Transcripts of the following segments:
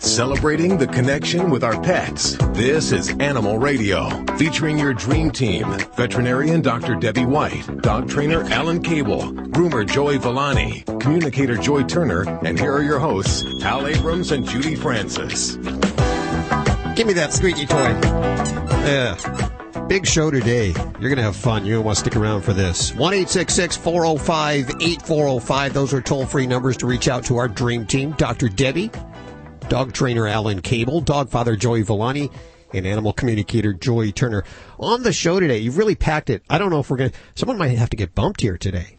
Celebrating the connection with our pets. This is Animal Radio, featuring your dream team. Veterinarian Dr. Debbie White, dog trainer Alan Cable, groomer Joey Villani, communicator Joy Turner, and here are your hosts, Hal Abrams and Judy Francis. Give me that squeaky toy. Yeah. Big show today. You're going to have fun. You're going to want to stick around for this. 1-866-405-8405. Those are toll-free numbers to reach out to our dream team. Dr. Debbie, dog trainer Alan Cable, dog father Joey Villani, and animal communicator Joy Turner. On the show today, you've really packed it. I don't know if we're going to... Someone might have to get bumped here today.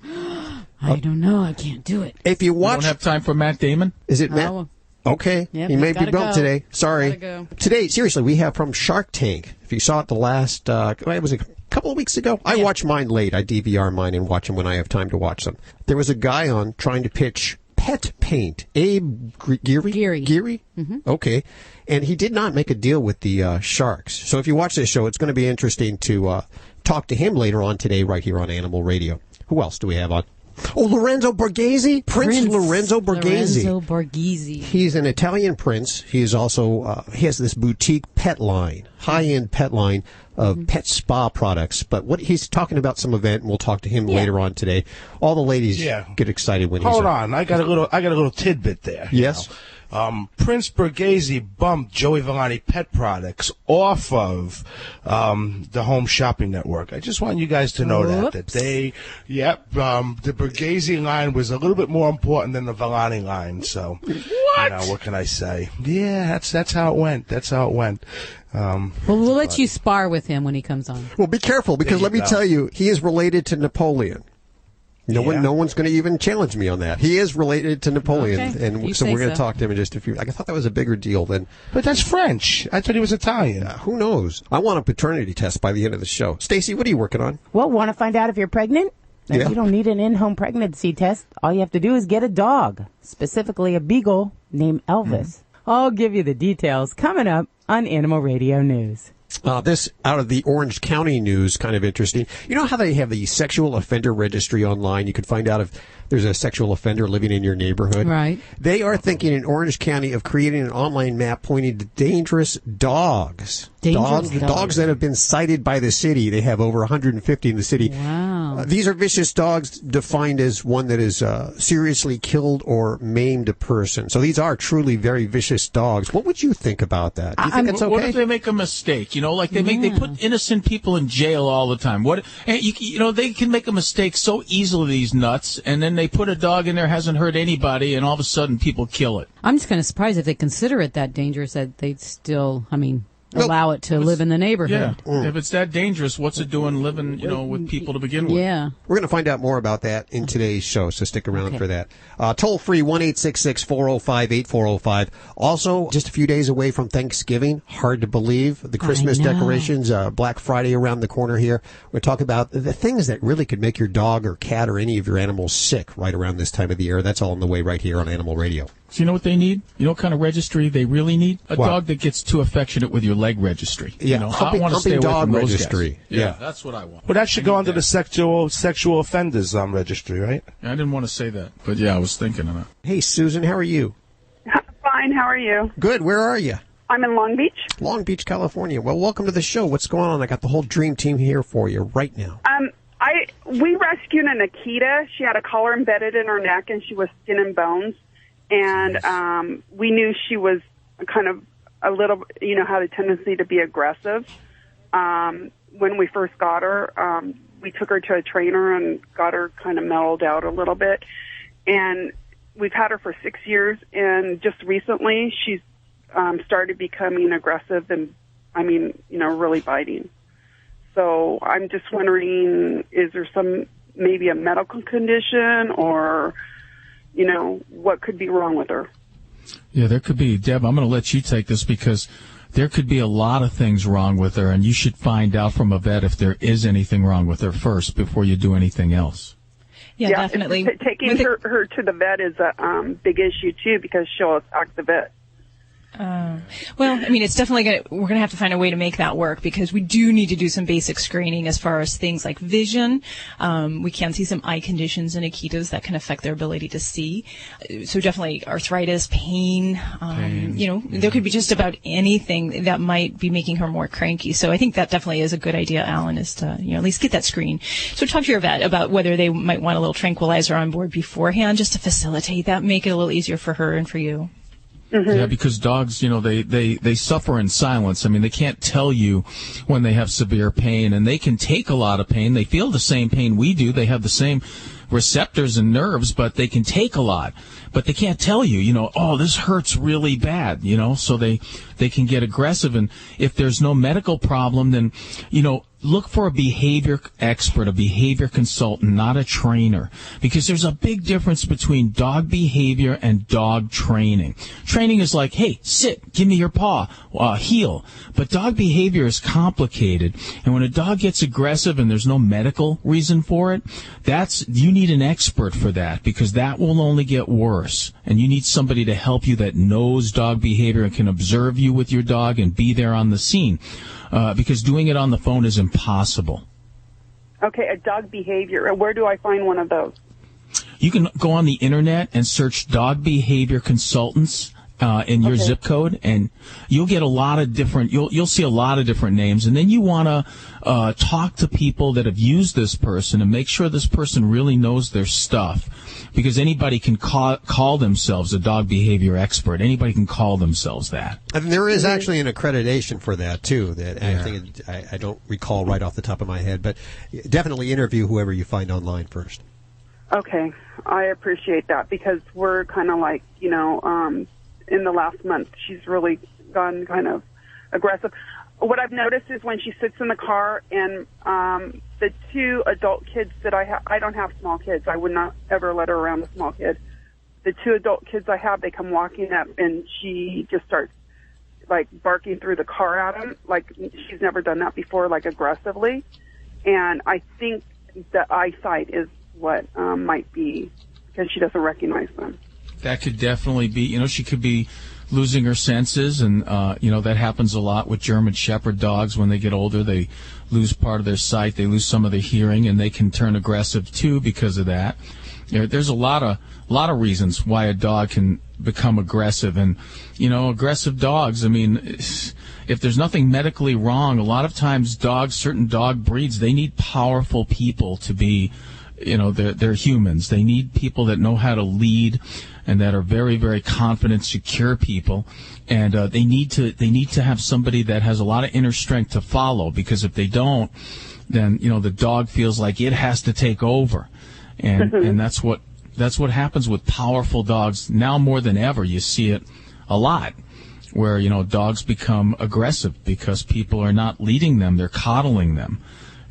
I don't know. I can't do it. If you watch... You don't have time for Matt Damon? Is it Matt? Oh. Okay. Yep, he may be bumped today. Sorry. Go. Today, seriously, we have from Shark Tank. If you saw it the last... it was a couple of weeks ago. I watch mine late. I DVR mine and watch them when I have time to watch them. There was a guy on trying to pitch pet paint. Abe Geary? Geary? Mm-hmm. Okay. And he did not make a deal with the sharks. So if you watch this show, it's going to be interesting to talk to him later on today right here on Animal Radio. Who else do we have on? Oh, Lorenzo Borghese? Prince Lorenzo Borghese. Lorenzo Borghese. He's an Italian prince. He is also, he has this boutique pet line, high-end pet line of pet spa products. But what he's talking about some event, and we'll talk to him later on today. All the ladies get excited when he's Hold on. I got a little tidbit there. Yes. Prince Borghese bumped Joey Villani Pet Products off of the Home Shopping Network. I just want you guys to know that they, the Borghese line was a little bit more important than the Villani line. So, what can I say? Yeah, that's how it went. Well, we'll let you spar with him when he comes on. Well, be careful, because let me tell you, he is related to Napoleon. No one's going to even challenge me on that. He is related to Napoleon, and so we're going to talk to him in just a few. I thought that was a bigger deal than. But that's French. I thought he was Italian. Who knows? I want a paternity test by the end of the show. Stacy, what are you working on? Well, want to find out if you're pregnant? Yeah. You don't need an in-home pregnancy test. All you have to do is get a dog, specifically a beagle named Elvis. I'll give you the details coming up on Animal Radio News. This out of the Orange County news, kind of interesting. You know how they have the sexual offender registry online? You can find out if there's a sexual offender living in your neighborhood. Right. They are thinking in Orange County of creating an online map pointing to dangerous dogs. Dogs that have been cited by the city. They have over 150 in the city. Wow. These are vicious dogs defined as one that is seriously killed or maimed a person. So these are truly very vicious dogs. What would you think about that? Do you think it's okay? What if they make a mistake? You know, like they put innocent people in jail all the time. They can make a mistake so easily, these nuts, and then they put a dog in there, hasn't hurt anybody, and all of a sudden people kill it. I'm just kind of surprised if they consider it that dangerous that they'd still, allow it to live in the neighborhood. Yeah. If it's that dangerous, what's it doing living, with people to begin with? Yeah. We're going to find out more about that in today's show, so stick around for that. Toll free, 1-866-405-8405. Also, just a few days away from Thanksgiving. Hard to believe. The Christmas decorations, Black Friday around the corner here. We're talking about the things that really could make your dog or cat or any of your animals sick right around this time of the year. That's all on the way right here on Animal Radio. So you know what they need? You know what kind of registry they really need? A dog that gets too affectionate with your leg registry. Yeah, I want to stay away dog from those registry. guys. Yeah, that's what I want. Well, that should go under the sexual offenders registry, right? I didn't want to say that, but I was thinking of that. Hey, Susan, how are you? Fine, how are you? Good, where are you? I'm in Long Beach. Long Beach, California. Well, welcome to the show. What's going on? I got the whole dream team here for you right now. We rescued an Akita. She had a collar embedded in her neck, and she was skin and bones. And we knew she was kind of a little, had a tendency to be aggressive. When we first got her, we took her to a trainer and got her kind of mellowed out a little bit. And we've had her for 6 years, and just recently she's started becoming aggressive and, really biting. So I'm just wondering, is there maybe a medical condition or, what could be wrong with her? Yeah, there could be. Deb, I'm going to let you take this because there could be a lot of things wrong with her, and you should find out from a vet if there is anything wrong with her first before you do anything else. Yeah, definitely. Taking her to the vet is a big issue, too, because she'll attack the vet. Well, I mean, it's definitely we're going to have to find a way to make that work, because we do need to do some basic screening as far as things like vision. We can see some eye conditions in Akitas that can affect their ability to see. So definitely arthritis, pain. There could be just about anything that might be making her more cranky. So I think that definitely is a good idea, Alan, is to, at least get that screen. So talk to your vet about whether they might want a little tranquilizer on board beforehand, just to facilitate that, make it a little easier for her and for you. Mm-hmm. Yeah, because dogs, they suffer in silence. I mean, they can't tell you when they have severe pain, and they can take a lot of pain. They feel the same pain we do. They have the same receptors and nerves, but they can take a lot. But they can't tell you, oh, this hurts really bad, so they can get aggressive. And if there's no medical problem, then, look for a behavior expert, a behavior consultant, not a trainer, because there's a big difference between dog behavior and dog training. Training is like, hey, sit, give me your paw, heel. But dog behavior is complicated, and when a dog gets aggressive and there's no medical reason for it, you need an expert for that, because that will only get worse. And you need somebody to help you that knows dog behavior and can observe you with your dog and be there on the scene. Because doing it on the phone is impossible. Okay, a dog behavior. Where do I find one of those? You can go on the internet and search dog behavior consultants in your zip code, and you'll get a lot of different. You'll see a lot of different names, and then you want to talk to people that have used this person and make sure this person really knows their stuff. Because anybody can call themselves a dog behavior expert. Anybody can call themselves that. And there is actually an accreditation for that, too, that I think I don't recall right off the top of my head. But definitely interview whoever you find online first. Okay. I appreciate that, because we're kind of like, in the last month, she's really gone kind of aggressive. What I've noticed is when she sits in the car and the two adult kids that I don't have small kids. I would not ever let her around a small kid. The two adult kids I have, they come walking up and she just starts like barking through the car at them. Like she's never done that before, like aggressively. And I think the eyesight is what might be, because she doesn't recognize them. That could definitely be, she could be losing her senses, and that happens a lot with German Shepherd dogs. When they get older, they lose part of their sight, they lose some of their hearing, and they can turn aggressive too because of that. There's a lot of reasons why a dog can become aggressive, and aggressive dogs. I mean, if there's nothing medically wrong, a lot of times certain dog breeds, they need powerful people to be. They're humans. They need people that know how to lead and that are very, very confident, secure people. And they need to have somebody that has a lot of inner strength to follow, because if they don't, then the dog feels like it has to take over. And and that's what happens with powerful dogs now more than ever. You see it a lot, where dogs become aggressive because people are not leading them; they're coddling them.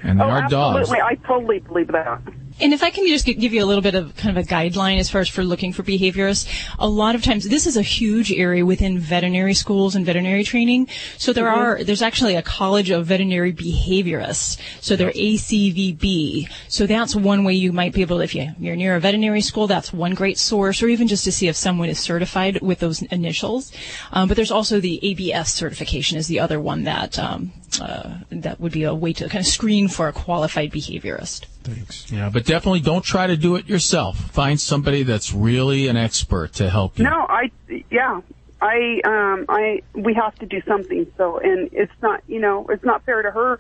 And they are dogs. Absolutely, I totally believe that. And if I can just give you a little bit of kind of a guideline as far as for looking for behaviorists, a lot of times this is a huge area within veterinary schools and veterinary training. So there's actually a College of Veterinary Behaviorists. So they're ACVB. So that's one way you might be able to, if you're near a veterinary school, that's one great source, or even just to see if someone is certified with those initials. But there's also the ABS certification is the other one that would be a way to kind of screen for a qualified behaviorist. Thanks. Yeah, but definitely don't try to do it yourself. Find somebody that's really an expert to help you. No, we have to do something. So, and it's not fair to her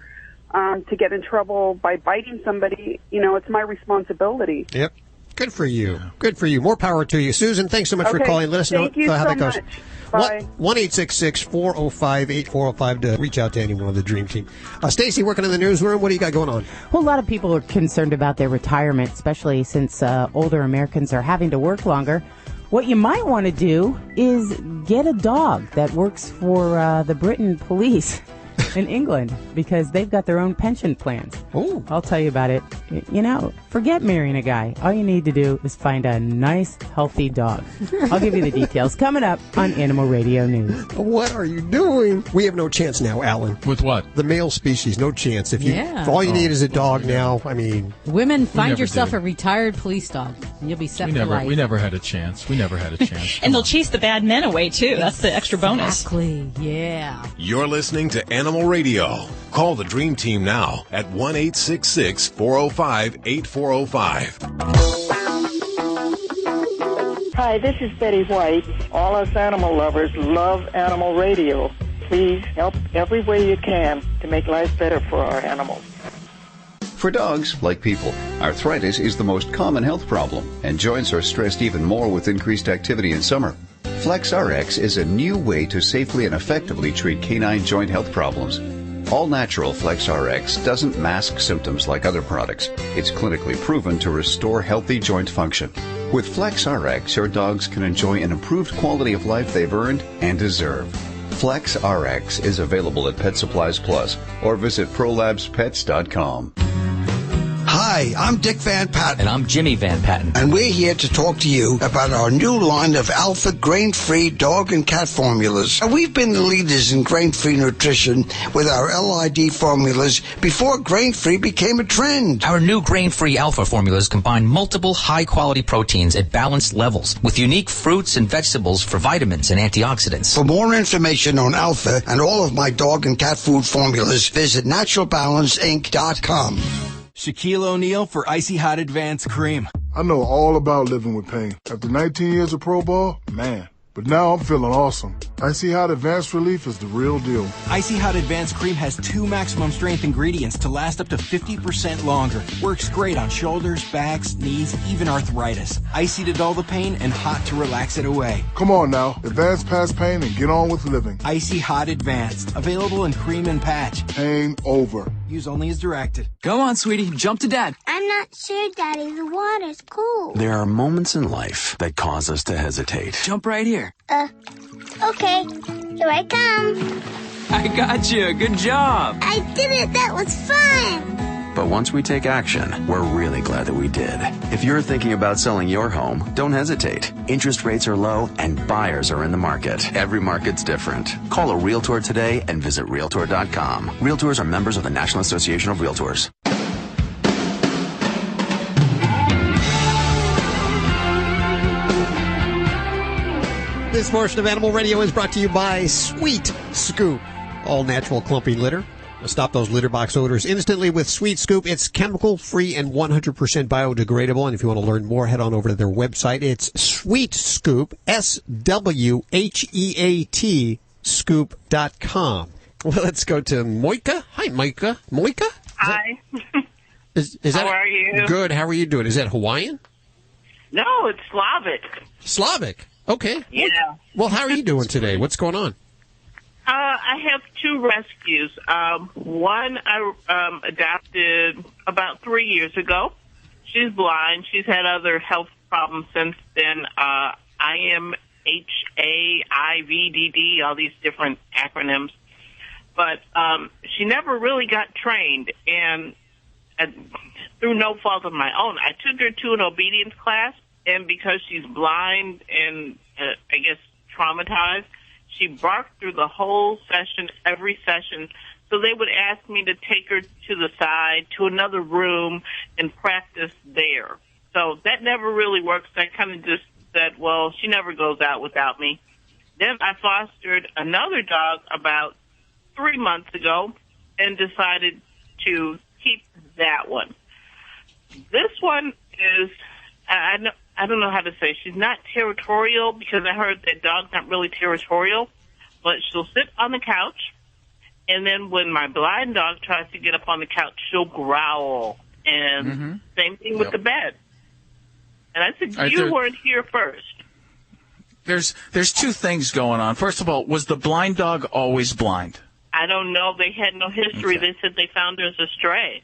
to get in trouble by biting somebody. It's my responsibility. Yep. Good for you. Good for you. More power to you. Susan, thanks so much for calling. Let us know how that goes. Bye. 1-866-405-8405 to reach out to anyone on the Dream Team. Stacy, working in the newsroom, what do you got going on? Well, a lot of people are concerned about their retirement, especially since older Americans are having to work longer. What you might want to do is get a dog that works for the Britain police. in England because they've got their own pension plans. Oh. I'll tell you about it. You know, forget marrying a guy. All you need to do is find a nice, healthy dog. I'll give you the details coming up on Animal Radio News. What are you doing? We have no chance now, Alan. With what? The male species, no chance. If all you need is a dog now, I mean... Women, find yourself did. a retired police dog, and you'll be set for life. We never had a chance. And they'll chase the bad men away, too. That's the extra bonus. Exactly, yeah. You're listening to Animal Radio. Call the Dream Team now at 1-866-405-8405. Hi, this is Betty White. All us animal lovers love Animal Radio. Please help every way you can to make life better for our animals. For dogs, like people, arthritis is the most common health problem, and joints are stressed even more with increased activity in summer. FlexRx is a new way to safely and effectively treat canine joint health problems. All-natural FlexRx doesn't mask symptoms like other products. It's clinically proven to restore healthy joint function. With FlexRx, your dogs can enjoy an improved quality of life they've earned and deserve. FlexRx is available at Pet Supplies Plus or visit ProlabsPets.com. Hi, I'm Dick Van Patten. And I'm Jimmy Van Patten. And we're here to talk to you about our new line of Alpha grain-free dog and cat formulas. And we've been the leaders in grain-free nutrition with our LID formulas before grain-free became a trend. Our new grain-free Alpha formulas combine multiple high-quality proteins at balanced levels with unique fruits and vegetables for vitamins and antioxidants. For more information on Alpha and all of my dog and cat food formulas, visit naturalbalanceinc.com. Shaquille O'Neal for Icy Hot Advanced Cream. I know all about living with pain. After 19 years of pro ball, man. But now I'm feeling awesome. Icy Hot Advanced Relief is the real deal. Icy Hot Advanced Cream has 2 maximum strength ingredients to last up to 50% longer. Works great on shoulders, backs, knees, even arthritis. Icy to dull the pain and hot to relax it away. Come on now. Advance past pain and get on with living. Icy Hot Advanced. Available in cream and patch. Pain over. Use only as directed. Go on, sweetie. Jump to Dad. I'm not sure, Daddy. The water's cool. There are moments in life that cause us to hesitate. Jump right here. Okay. Here I come. I got you. Good job. I did it. That was fun. But once we take action, we're really glad that we did. If you're thinking about selling your home, don't hesitate. Interest rates are low and buyers are in the market. Every market's different. Call a Realtor today and visit Realtor.com. Realtors are members of the National Association of Realtors. This portion of Animal Radio is brought to you by Sweet Scoop. All natural clumping litter. Stop those litter box odors instantly with Sweet Scoop. It's chemical-free and 100% biodegradable. And if you want to learn more, head on over to their website. It's Sweet Scoop, SWHEAT, scoop.com. Well, let's go to Moika. Hi, Moika. Moika? Hi. Is that How are you? Good. How are you doing? Is that Hawaiian? No, it's Slavic. Slavic. Okay. Yeah. Well, how are you doing today? What's going on? I have 2 rescues. One I adopted about 3 years ago. She's blind. She's had other health problems since then. IMHAIVDD, all these different acronyms. But she never really got trained, and through no fault of my own, I took her to an obedience class, and because she's blind and, I guess, traumatized, she barked through the whole session, every session. So they would ask me to take her to the side, to another room, and practice there. So that never really works. I kind of just said, well, she never goes out without me. Then I fostered another dog about 3 months ago and decided to keep that one. This one is, I don't know how to say. She's not territorial because I heard that dogs aren't really territorial, but she'll sit on the couch, and then when my blind dog tries to get up on the couch, she'll growl. And same thing with the bed. And I said, you weren't here first. There's 2 things going on. First of all, was the blind dog always blind? I don't know. They had no history. Okay. They said they found her as a stray.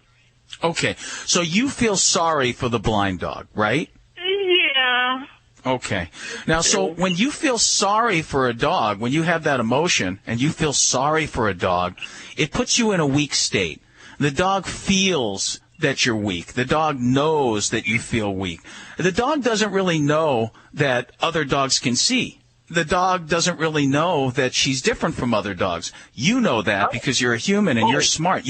Okay. So you feel sorry for the blind dog, right? Yeah. Okay. Now, so when you feel sorry for a dog, when you have that emotion and you feel sorry for a dog, it puts you in a weak state. The dog feels that you're weak. The dog knows that you feel weak. The dog doesn't really know that other dogs can see. The dog doesn't really know that she's different from other dogs. You know that because you're a human and you're smart.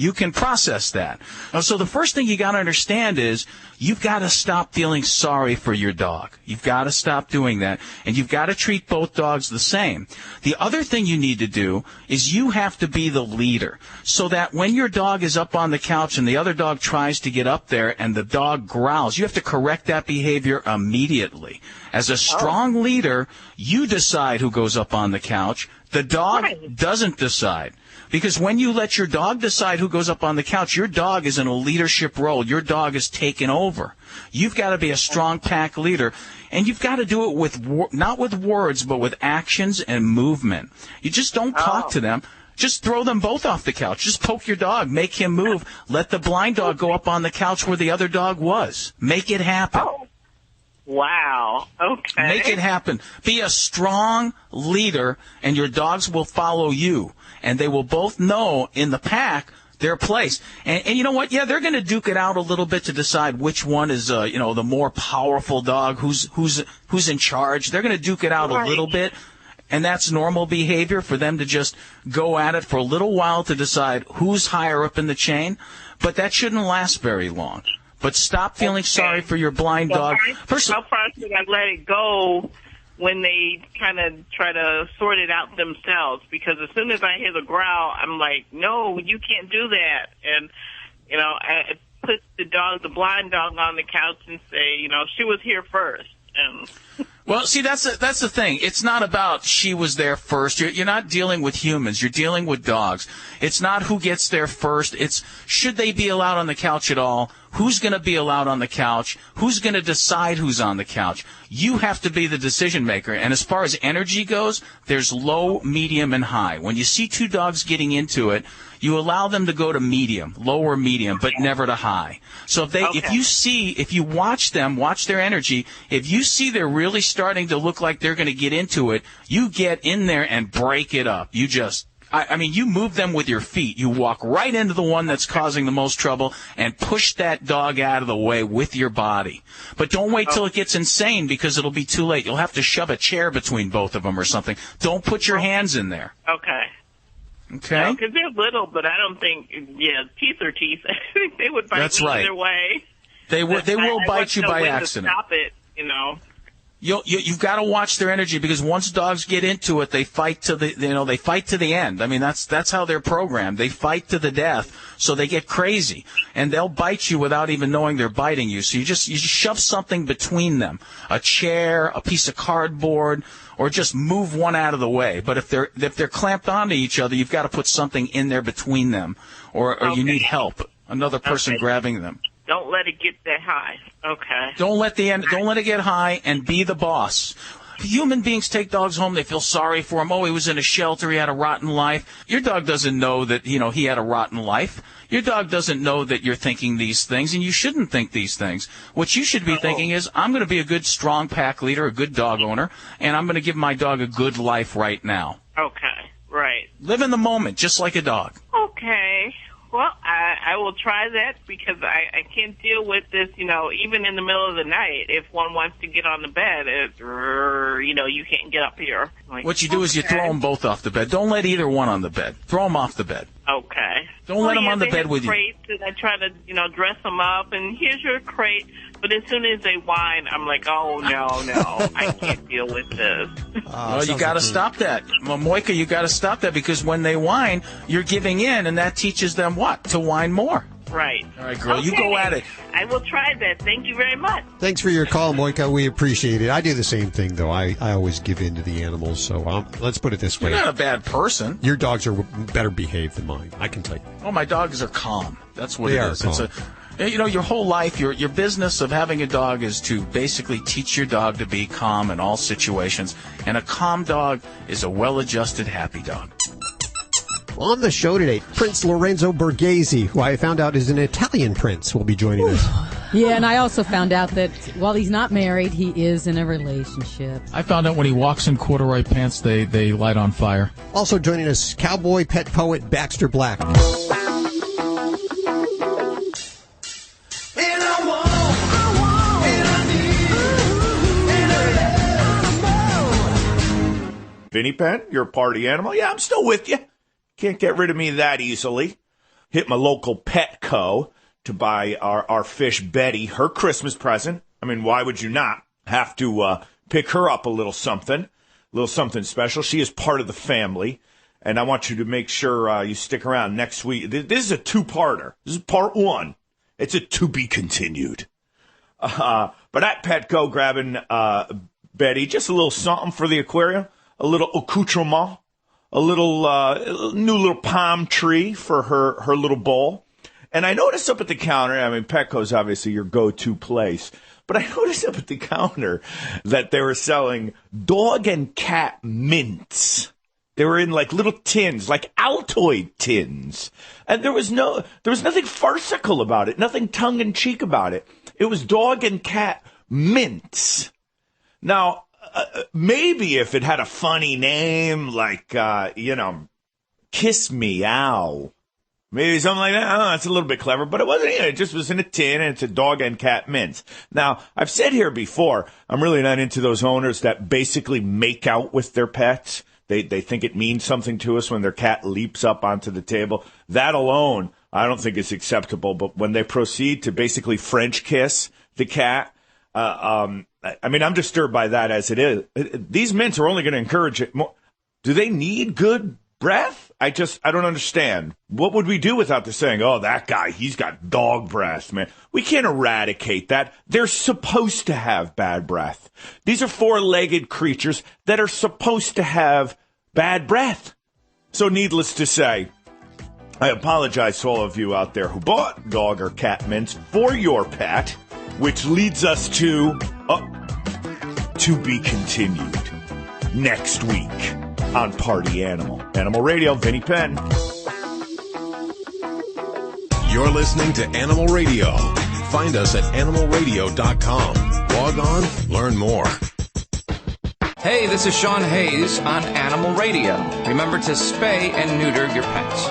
You can process that. So the first thing you got to understand is you've got to stop feeling sorry for your dog. You've got to stop doing that, and you've got to treat both dogs the same. The other thing you need to do is you have to be the leader so that when your dog is up on the couch and the other dog tries to get up there and the dog growls, you have to correct that behavior immediately. As a strong leader, you decide who goes up on the couch. The dog doesn't decide. Because when you let your dog decide who goes up on the couch, your dog is in a leadership role. Your dog is taken over. You've got to be a strong pack leader, and you've got to do it with not with words, but with actions and movement. You just don't talk to them. Just throw them both off the couch. Just poke your dog. Make him move. Let the blind dog go up on the couch where the other dog was. Make it happen. Wow. Okay. Make it happen. Be a strong leader, and your dogs will follow you. And they will both know in the pack their place. And you know what? Yeah, they're going to duke it out a little bit to decide which one is, the more powerful dog, who's in charge. They're going to duke it out a little bit. And that's normal behavior for them to just go at it for a little while to decide who's higher up in the chain. But that shouldn't last very long. But stop feeling sorry for your blind dog. How far should I let it go when they kind of try to sort it out themselves? Because as soon as I hear the growl, I'm like, no, you can't do that. And, I put the blind dog on the couch and say, she was here first. And well, see, that's the thing. It's not about she was there first. You're not dealing with humans. You're dealing with dogs. It's not who gets there first. It's should they be allowed on the couch at all? Who's going to be allowed on the couch? Who's going to decide who's on the couch? You have to be the decision maker. And as far as energy goes, there's low, medium, and high. When you see two dogs getting into it, you allow them to go to medium, lower medium, but never to high. So if you watch them, watch their energy, if you see they're really starting to look like they're going to get into it, you get in there and break it up. You you move them with your feet. You walk right into the one that's causing the most trouble and push that dog out of the way with your body. But don't wait till it gets insane because it'll be too late. You'll have to shove a chair between both of them or something. Don't put your hands in there. Okay. Okay? Because they're little, but I don't think, teeth are teeth. I think they would bite me either way. They will bite you by accident. Stop it, You've got to watch their energy because once dogs get into it, they fight to the end. I mean, that's how they're programmed. They fight to the death, so they get crazy, and they'll bite you without even knowing they're biting you. So you just shove something between them, a chair, a piece of cardboard, or just move one out of the way. But if they're clamped onto each other, you've got to put something in there between them, or you need help, another person grabbing them. Don't let it get that high. Okay. Don't let it get high, and be the boss. Human beings take dogs home. They feel sorry for him. Oh, he was in a shelter. He had a rotten life. Your dog doesn't know that, he had a rotten life. Your dog doesn't know that you're thinking these things, and you shouldn't think these things. What you should be thinking is, I'm going to be a good, strong pack leader, a good dog owner, and I'm going to give my dog a good life right now. Okay. Right. Live in the moment, just like a dog. Okay. Well, I will try that because I can't deal with this, even in the middle of the night. If one wants to get on the bed, you can't get up here. What you do is you throw them both off the bed. Don't let either one on the bed. Throw them off the bed. Okay. Don't let them on the bed with you. Crates, and I try to, dress them up, and here's your crate. But as soon as they whine, I'm like, oh, no, I can't deal with this. Well, you got to stop that. Well, Moika, you got to stop that because when they whine, you're giving in, and that teaches them what? To whine more. Right. All right, girl, you go at it. I will try that. Thank you very much. Thanks for your call, Moika. We appreciate it. I do the same thing, though. I always give in to the animals, so let's put it this way. You're not a bad person. Your dogs are better behaved than mine, I can tell you. Oh, my dogs are calm. That's what they it are is. calm. Your whole life, your business of having a dog is to basically teach your dog to be calm in all situations, and a calm dog is a well-adjusted, happy dog. On the show today, Prince Lorenzo Borghese, who I found out is an Italian prince, will be joining us. Yeah, and I also found out that while he's not married, he is in a relationship. I found out when he walks in corduroy pants, they light on fire. Also joining us, cowboy pet poet Baxter Black. Vinny Penn, you're a party animal? Yeah, I'm still with you. Can't get rid of me that easily. Hit my local Petco to buy our fish Betty her Christmas present. I mean, why would you not have to pick her up a little something special? She is part of the family, and I want you to make sure you stick around next week. This is a two-parter. This is part one. It's a to be continued. But at Petco, grabbing Betty just a little something for the aquarium. A little accoutrement, a little new little palm tree for her little bowl. And I noticed up at the counter, I mean, Petco's obviously your go-to place, but I noticed up at the counter that they were selling dog and cat mints. They were in like little tins, like Altoid tins. And there was nothing farcical about it, nothing tongue-in-cheek about it. It was dog and cat mints. Now, maybe if it had a funny name like, Kiss Me Ow, maybe something like that. That's a little bit clever, but it wasn't. It just was in a tin, and it's a dog and cat mints. Now, I've said here before, I'm really not into those owners that basically make out with their pets. They think it means something to us when their cat leaps up onto the table. That alone, I don't think is acceptable. But when they proceed to basically French kiss the cat, I mean, I'm disturbed by that as it is. These mints are only going to encourage it more. Do they need good breath? I don't understand. What would we do without the saying, oh, that guy, he's got dog breath, man? We can't eradicate that. They're supposed to have bad breath. These are four-legged creatures that are supposed to have bad breath. So needless to say, I apologize to all of you out there who bought dog or cat mints for your pet, which leads us to be continued next week on Party Animal. Animal Radio, Vinny Penn. You're listening to Animal Radio. Find us at animalradio.com. Log on, learn more. Hey, this is Sean Hayes on Animal Radio. Remember to spay and neuter your pets.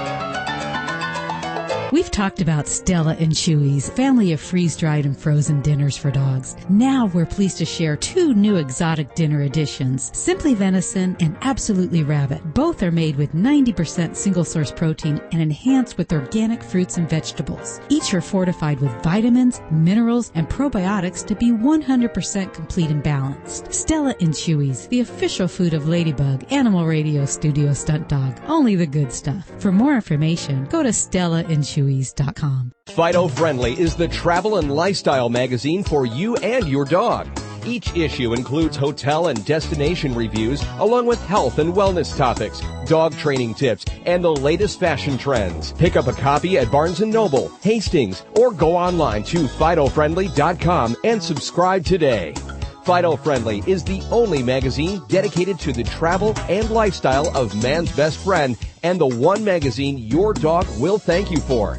We've talked about Stella and Chewy's family of freeze-dried and frozen dinners for dogs. Now we're pleased to share two new exotic dinner editions, Simply Venison and Absolutely Rabbit. Both are made with 90% single-source protein and enhanced with organic fruits and vegetables. Each are fortified with vitamins, minerals, and probiotics to be 100% complete and balanced. Stella and Chewy's, the official food of Ladybug, Animal Radio Studio Stunt Dog. Only the good stuff. For more information, go to stellaandchewy's.com. Fido Friendly is the travel and lifestyle magazine for you and your dog. Each issue includes hotel and destination reviews, along with health and wellness topics, dog training tips, and the latest fashion trends. Pick up a copy at Barnes & Noble, Hastings, or go online to FidoFriendly.com and subscribe today. Fido Friendly is the only magazine dedicated to the travel and lifestyle of man's best friend, and the one magazine your dog will thank you for.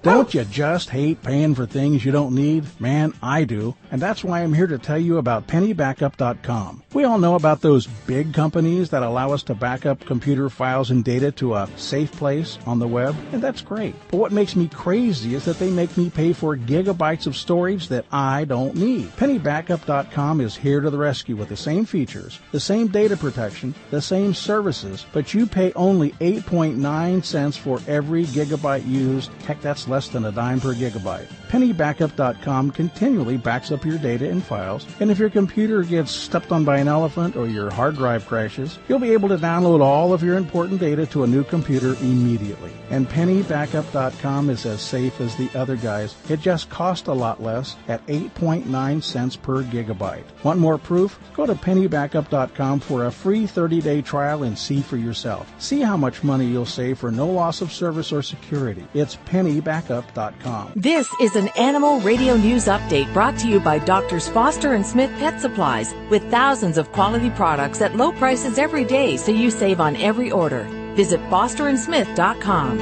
Don't you just hate paying for things you don't need? Man, I do. And that's why I'm here to tell you about PennyBackup.com. We all know about those big companies that allow us to back up computer files and data to a safe place on the web, and that's great. But what makes me crazy is that they make me pay for gigabytes of storage that I don't need. PennyBackup.com is here to the rescue with the same features, the same data protection, the same services, but you pay only 8.9 cents for every gigabyte used. Heck, that's less than a dime per gigabyte. PennyBackup.com continually backs up your data and files, and if your computer gets stepped on by an elephant or your hard drive crashes, you'll be able to download all of your important data to a new computer immediately. And PennyBackup.com is as safe as the other guys. It just costs a lot less at 8.9 cents per gigabyte. Want more proof? Go to PennyBackup.com for a free 30-day trial and see for yourself. See how much money you'll save for no loss of service or security. It's PennyBackup.com. This is an Animal Radio News Update brought to you by Drs. Foster and Smith Pet Supplies, with thousands of quality products at low prices every day so you save on every order. Visit fosterandsmith.com.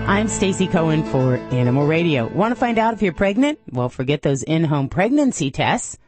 I'm Stacy Cohen for Animal Radio. Want to find out if you're pregnant? Well, forget those in-home pregnancy tests.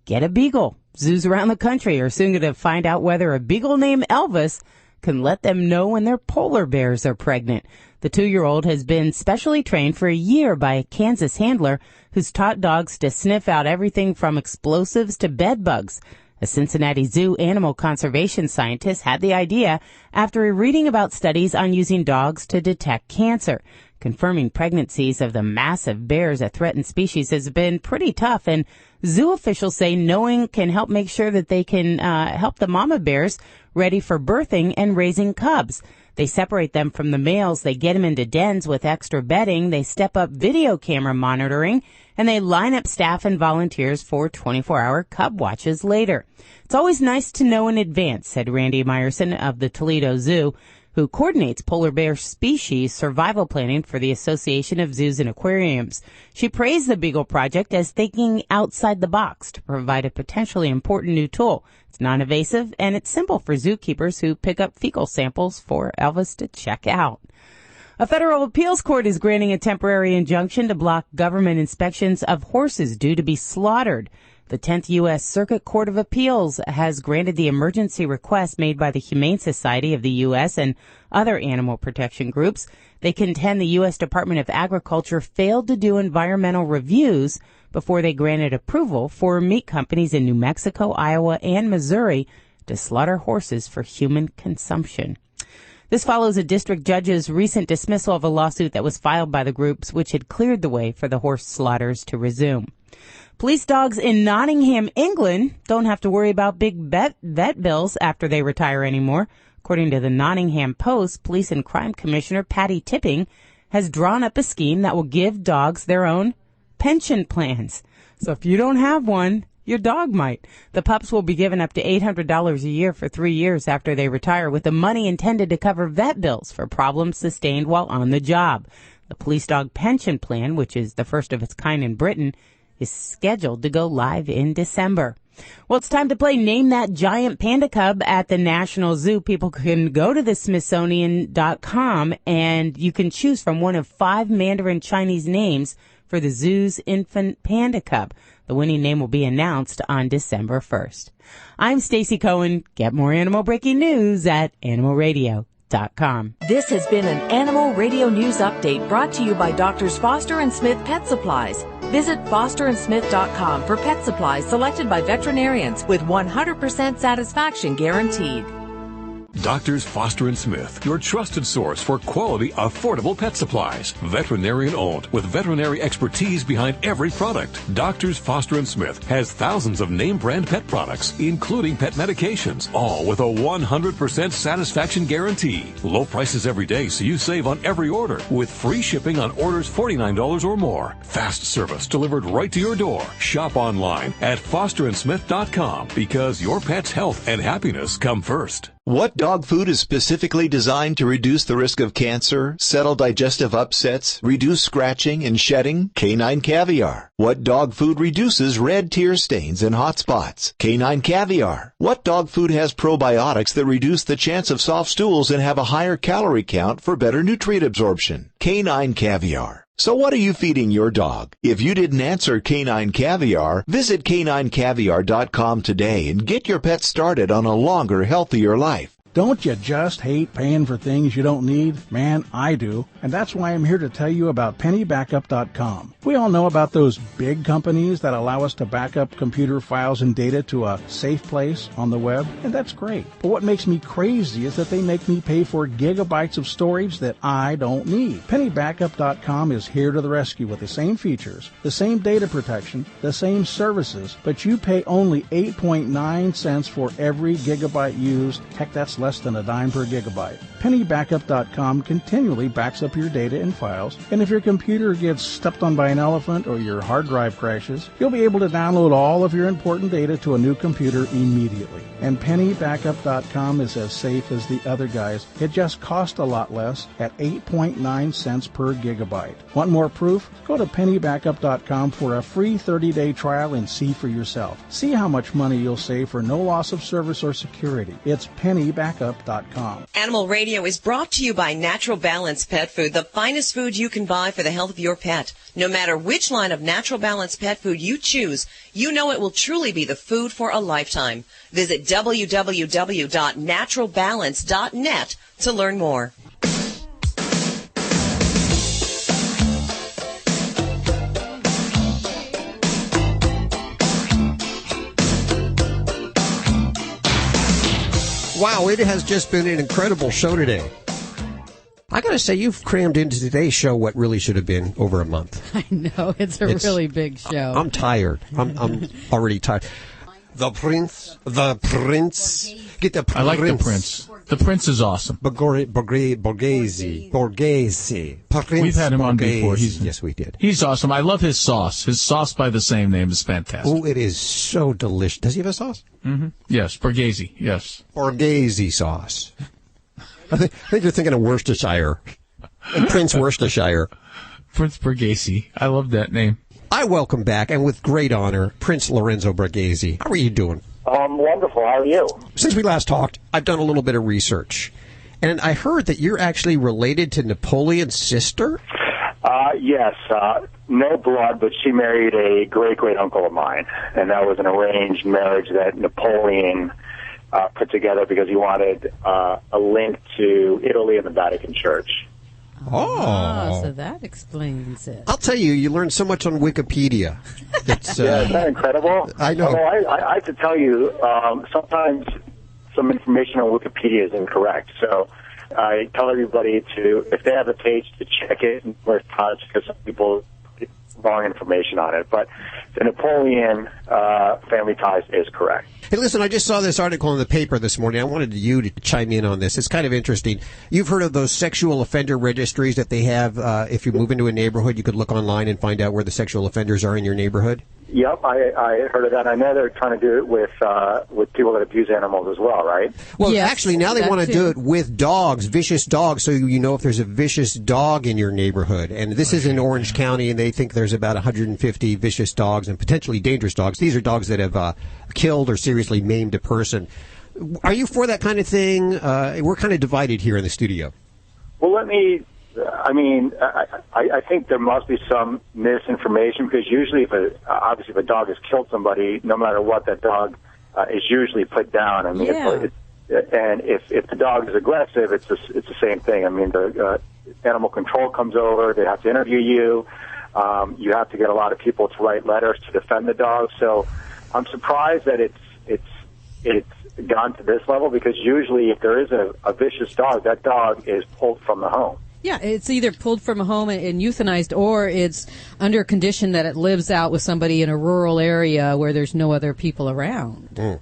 Get a beagle. Zoos around the country are soon going to find out whether a beagle named Elvis can let them know when their polar bears are pregnant. The 2-year-old has been specially trained for a year by a Kansas handler who's taught dogs to sniff out everything from explosives to bed bugs. A Cincinnati Zoo animal conservation scientist had the idea after reading about studies on using dogs to detect cancer. Confirming pregnancies of the massive bears, a threatened species, has been pretty tough, and zoo officials say knowing can help make sure that they can help the mama bears ready for birthing and raising cubs. They separate them from the males, they get them into dens with extra bedding, they step up video camera monitoring, and they line up staff and volunteers for 24-hour cub watches later. It's always nice to know in advance, said Randy Meyerson of the Toledo Zoo, who coordinates polar bear species survival planning for the Association of Zoos and Aquariums. She praised the Beagle Project as thinking outside the box to provide a potentially important new tool. It's non-invasive, and it's simple for zookeepers who pick up fecal samples for Elvis to check out. A federal appeals court is granting a temporary injunction to block government inspections of horses due to be slaughtered. The 10th U.S. Circuit Court of Appeals has granted the emergency request made by the Humane Society of the U.S. and other animal protection groups. They contend the U.S. Department of Agriculture failed to do environmental reviews before they granted approval for meat companies in New Mexico, Iowa, and Missouri to slaughter horses for human consumption. This follows a district judge's recent dismissal of a lawsuit that was filed by the groups, which had cleared the way for the horse slaughters to resume. Police dogs in Nottingham, England, don't have to worry about big vet bills after they retire anymore. According to the Nottingham Post, Police and Crime Commissioner Patty Tipping has drawn up a scheme that will give dogs their own pension plans. So if you don't have one, your dog might. The pups will be given up to $800 a year for 3 years after they retire, with the money intended to cover vet bills for problems sustained while on the job. The police dog pension plan, which is the first of its kind in Britain, is scheduled to go live in December. Well, it's time to play Name That Giant Panda Cub at the National Zoo. People can go to the Smithsonian.com and you can choose from one of 5 Mandarin Chinese names for the zoo's infant panda cub. The winning name will be announced on December 1st. I'm Stacy Cohen. Get more animal breaking news at animalradio.com. This has been an Animal Radio News Update brought to you by Doctors Foster and Smith Pet Supplies. Visit fosterandsmith.com for pet supplies selected by veterinarians with 100% satisfaction guaranteed. Doctors Foster and Smith, your trusted source for quality, affordable pet supplies. Veterinarian owned with veterinary expertise behind every product. Doctors Foster and Smith has thousands of name brand pet products, including pet medications, all with a 100% satisfaction guarantee. Low prices every day so you save on every order with free shipping on orders $49 or more. Fast service delivered right to your door. Shop online at fosterandsmith.com because your pet's health and happiness come first. What dog food is specifically designed to reduce the risk of cancer, settle digestive upsets, reduce scratching and shedding? Canine Caviar. What dog food reduces red tear stains and hot spots? Canine Caviar. What dog food has probiotics that reduce the chance of soft stools and have a higher calorie count for better nutrient absorption? Canine Caviar. So what are you feeding your dog? If you didn't answer Canine Caviar, visit caninecaviar.com today and get your pet started on a longer, healthier life. Don't you just hate paying for things you don't need? Man, I do. And that's why I'm here to tell you about pennybackup.com. We all know about those big companies that allow us to back up computer files and data to a safe place on the web, and that's great. But what makes me crazy is that they make me pay for gigabytes of storage that I don't need. Pennybackup.com is here to the rescue with the same features, the same data protection, the same services, but you pay only 8.9 cents for every gigabyte used. Heck, that's less than a dime per gigabyte. Pennybackup.com continually backs up your data and files, and if your computer gets stepped on by an elephant or your hard drive crashes, you'll be able to download all of your important data to a new computer immediately. And Pennybackup.com is as safe as the other guys. It just costs a lot less at 8.9 cents per gigabyte. Want more proof? Go to Pennybackup.com for a free 30-day trial and see for yourself. See how much money you'll save for no loss of service or security. It's Pennybackup.com. pennybackup.com. Animal Radio is brought to you by Natural Balance Pet Food, the finest food you can buy for the health of your pet. No matter which line of Natural Balance Pet Food you choose, you know it will truly be the food for a lifetime. Visit www.naturalbalance.net to learn more. Wow, it has just been an incredible show today. I got to say, you've crammed into today's show what really should have been over a month. I know, it's a really big show. I'm tired. I'm already tired. The Prince. Get the Prince. I like the Prince. The Prince is awesome. Borghese. We've had him on before. Yes, we did. He's awesome. I love his sauce. His sauce by the same name is fantastic. Oh, it is so delicious. Does he have a sauce? Mm-hmm. Yes, Borghese. Yes. Borghese sauce. I think you're thinking of Worcestershire. Prince Worcestershire. Prince Borghese. I love that name. I welcome back, and with great honor, Prince Lorenzo Borghese. How are you doing? Wonderful. How are you? Since we last talked, I've done a little bit of research, and I heard that you're actually related to Napoleon's sister? Yes. No blood, but she married a great-great-uncle of mine, and that was an arranged marriage that Napoleon put together because he wanted a link to Italy and the Vatican Church. Oh, so that explains it. I'll tell you, you learn so much on Wikipedia. It's, isn't that incredible? I know. I have to tell you, sometimes some information on Wikipedia is incorrect. So I tell everybody to, if they have a page, to check it numerous times because some people get wrong information on it. But the Napoleon family ties is correct. Hey, listen, I just saw this article in the paper this morning. I wanted you to chime in on this. It's kind of interesting. You've heard of those sexual offender registries that they have. If you move into a neighborhood, you could look online and find out where the sexual offenders are in your neighborhood? Yep, I heard of that. I know they're trying to do it with people that abuse animals as well, right? Well, yes, actually, now they want to do it with dogs, vicious dogs, so you know if there's a vicious dog in your neighborhood. And this is in Orange County, and they think there's about 150 vicious dogs and potentially dangerous dogs. These are dogs that have killed or seriously maimed a person. Are you for that kind of thing? We're kind of divided here in the studio. Well, I think there must be some misinformation because usually, obviously, if a dog has killed somebody, no matter what, that dog is usually put down. I mean, and if the dog is aggressive, it's the same thing. I mean, the animal control comes over; they have to interview you. You have to get a lot of people to write letters to defend the dog. So, I'm surprised that it's gone to this level because usually, if there is a vicious dog, that dog is pulled from the home. Yeah, it's either pulled from a home and euthanized, or it's under a condition that it lives out with somebody in a rural area where there's no other people around. Mm.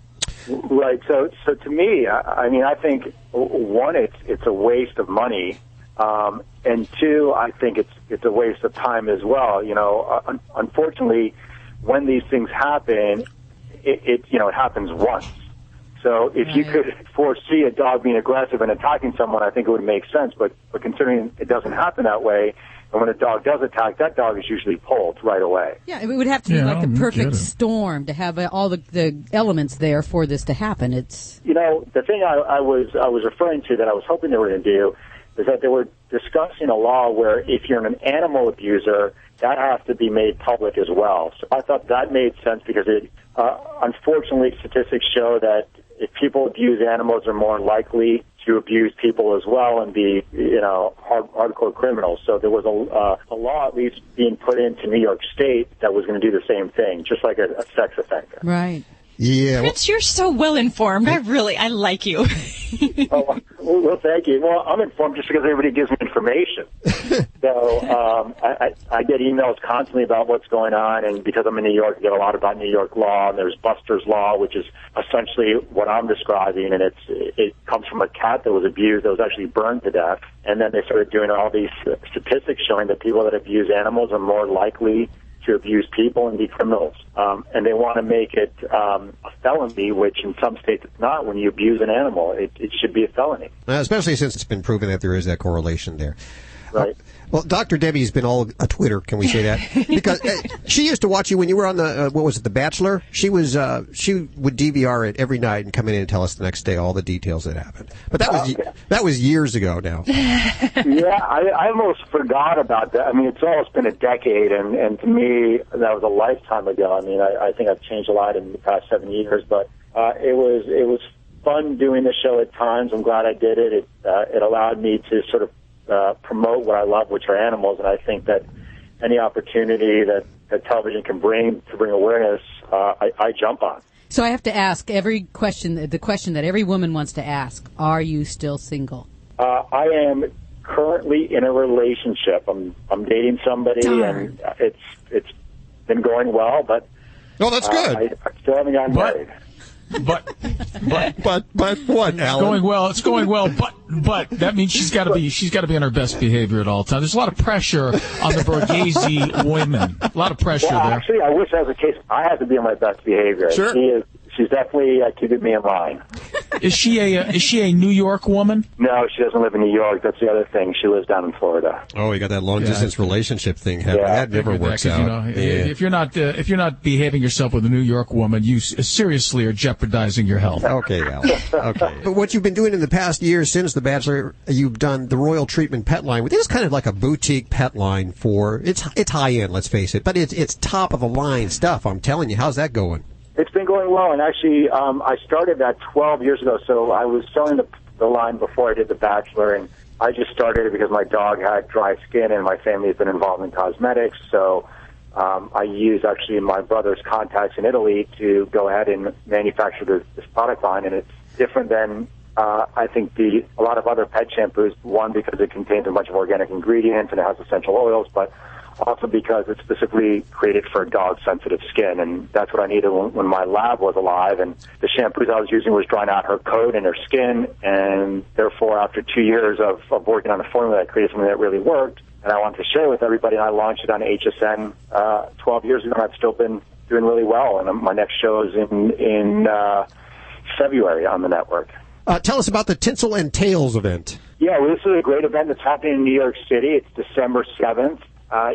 Right. So to me, I think one, it's a waste of money, and two, I think it's a waste of time as well. You know, unfortunately, when these things happen, it happens once. So if you could foresee a dog being aggressive and attacking someone, I think it would make sense. But considering it doesn't happen that way, and when a dog does attack, that dog is usually pulled right away. Yeah, it would have to be like the perfect storm to have all the elements there for this to happen. It's the thing I was referring to that I was hoping they were going to do is that they were discussing a law where if you're an animal abuser, that has to be made public as well. So I thought that made sense because unfortunately, statistics show that if people abuse animals, they're more likely to abuse people as well and be, hardcore criminals. So there was a law at least being put into New York State that was going to do the same thing, just like a sex offender. Right. Yeah. Prince, you're so well informed. I like you. Well, thank you. Well, I'm informed just because everybody gives me information. So I get emails constantly about what's going on, and because I'm in New York, I get a lot about New York law. And there's Buster's Law, which is essentially what I'm describing, and it comes from a cat that was abused, that was actually burned to death. And then they started doing all these statistics showing that people that abuse animals are more likely to abuse people and be criminals. And they want to make it a felony, which in some states it's not. When you abuse an animal, it should be a felony. Especially since it's been proven that there is that correlation there. Right. Well, Dr. Debbie's been all a Twitter. Can we say that? Because she used to watch you when you were on the what was it, The Bachelor? She would DVR it every night and come in and tell us the next day all the details that happened. But that was years ago now. Yeah, I almost forgot about that. I mean, it's almost been a decade, and to me, that was a lifetime ago. I mean, I think I've changed a lot in the past 7 years, but it was fun doing the show at times. I'm glad I did it. It allowed me to sort of promote what I love, which are animals, and I think that any opportunity that television can bring to bring awareness, I jump on. So I have to ask the question that every woman wants to ask: are you still single? I am currently in a relationship. I'm dating somebody, and it's been going well, but that's good. I still haven't gotten married. But what, Alan? It's going well, but that means she's got to be on her best behavior at all times. There's a lot of pressure on the Borghese women. A lot of pressure there. Actually, I wish that was the case. I have to be on my best behavior. Sure. She's definitely keeping me in line. Is she a New York woman? No, she doesn't live in New York. That's the other thing. She lives down in Florida. Oh, you got that long distance relationship thing happening. Yeah. That never works out. If you're not behaving yourself with a New York woman, you seriously are jeopardizing your health. Okay, Alan. Okay. But what you've been doing in the past year since The Bachelor, you've done the Royal Treatment Pet Line. This is kind of like a boutique pet line it's high end, let's face it, but it's top of the line stuff. I'm telling you, how's that going? It's been going well, and actually, I started that 12 years ago. So I was selling the line before I did The Bachelor, and I just started it because my dog had dry skin, and my family has been involved in cosmetics. So I used actually my brother's contacts in Italy to go ahead and manufacture this product line, and it's different than I think a lot of other pet shampoos. One, because it contains a bunch of organic ingredients and it has essential oils, but also because it's specifically created for dog-sensitive skin, and that's what I needed when my lab was alive, and the shampoos I was using was drying out her coat and her skin, and therefore after 2 years of working on the formula, I created something that really worked, and I wanted to share it with everybody, and I launched it on HSN 12 years ago, and I've still been doing really well, and my next show is in February on the network. Tell us about the Tinsel and Tails event. Yeah, well, this is a great event that's happening in New York City. It's December 7th.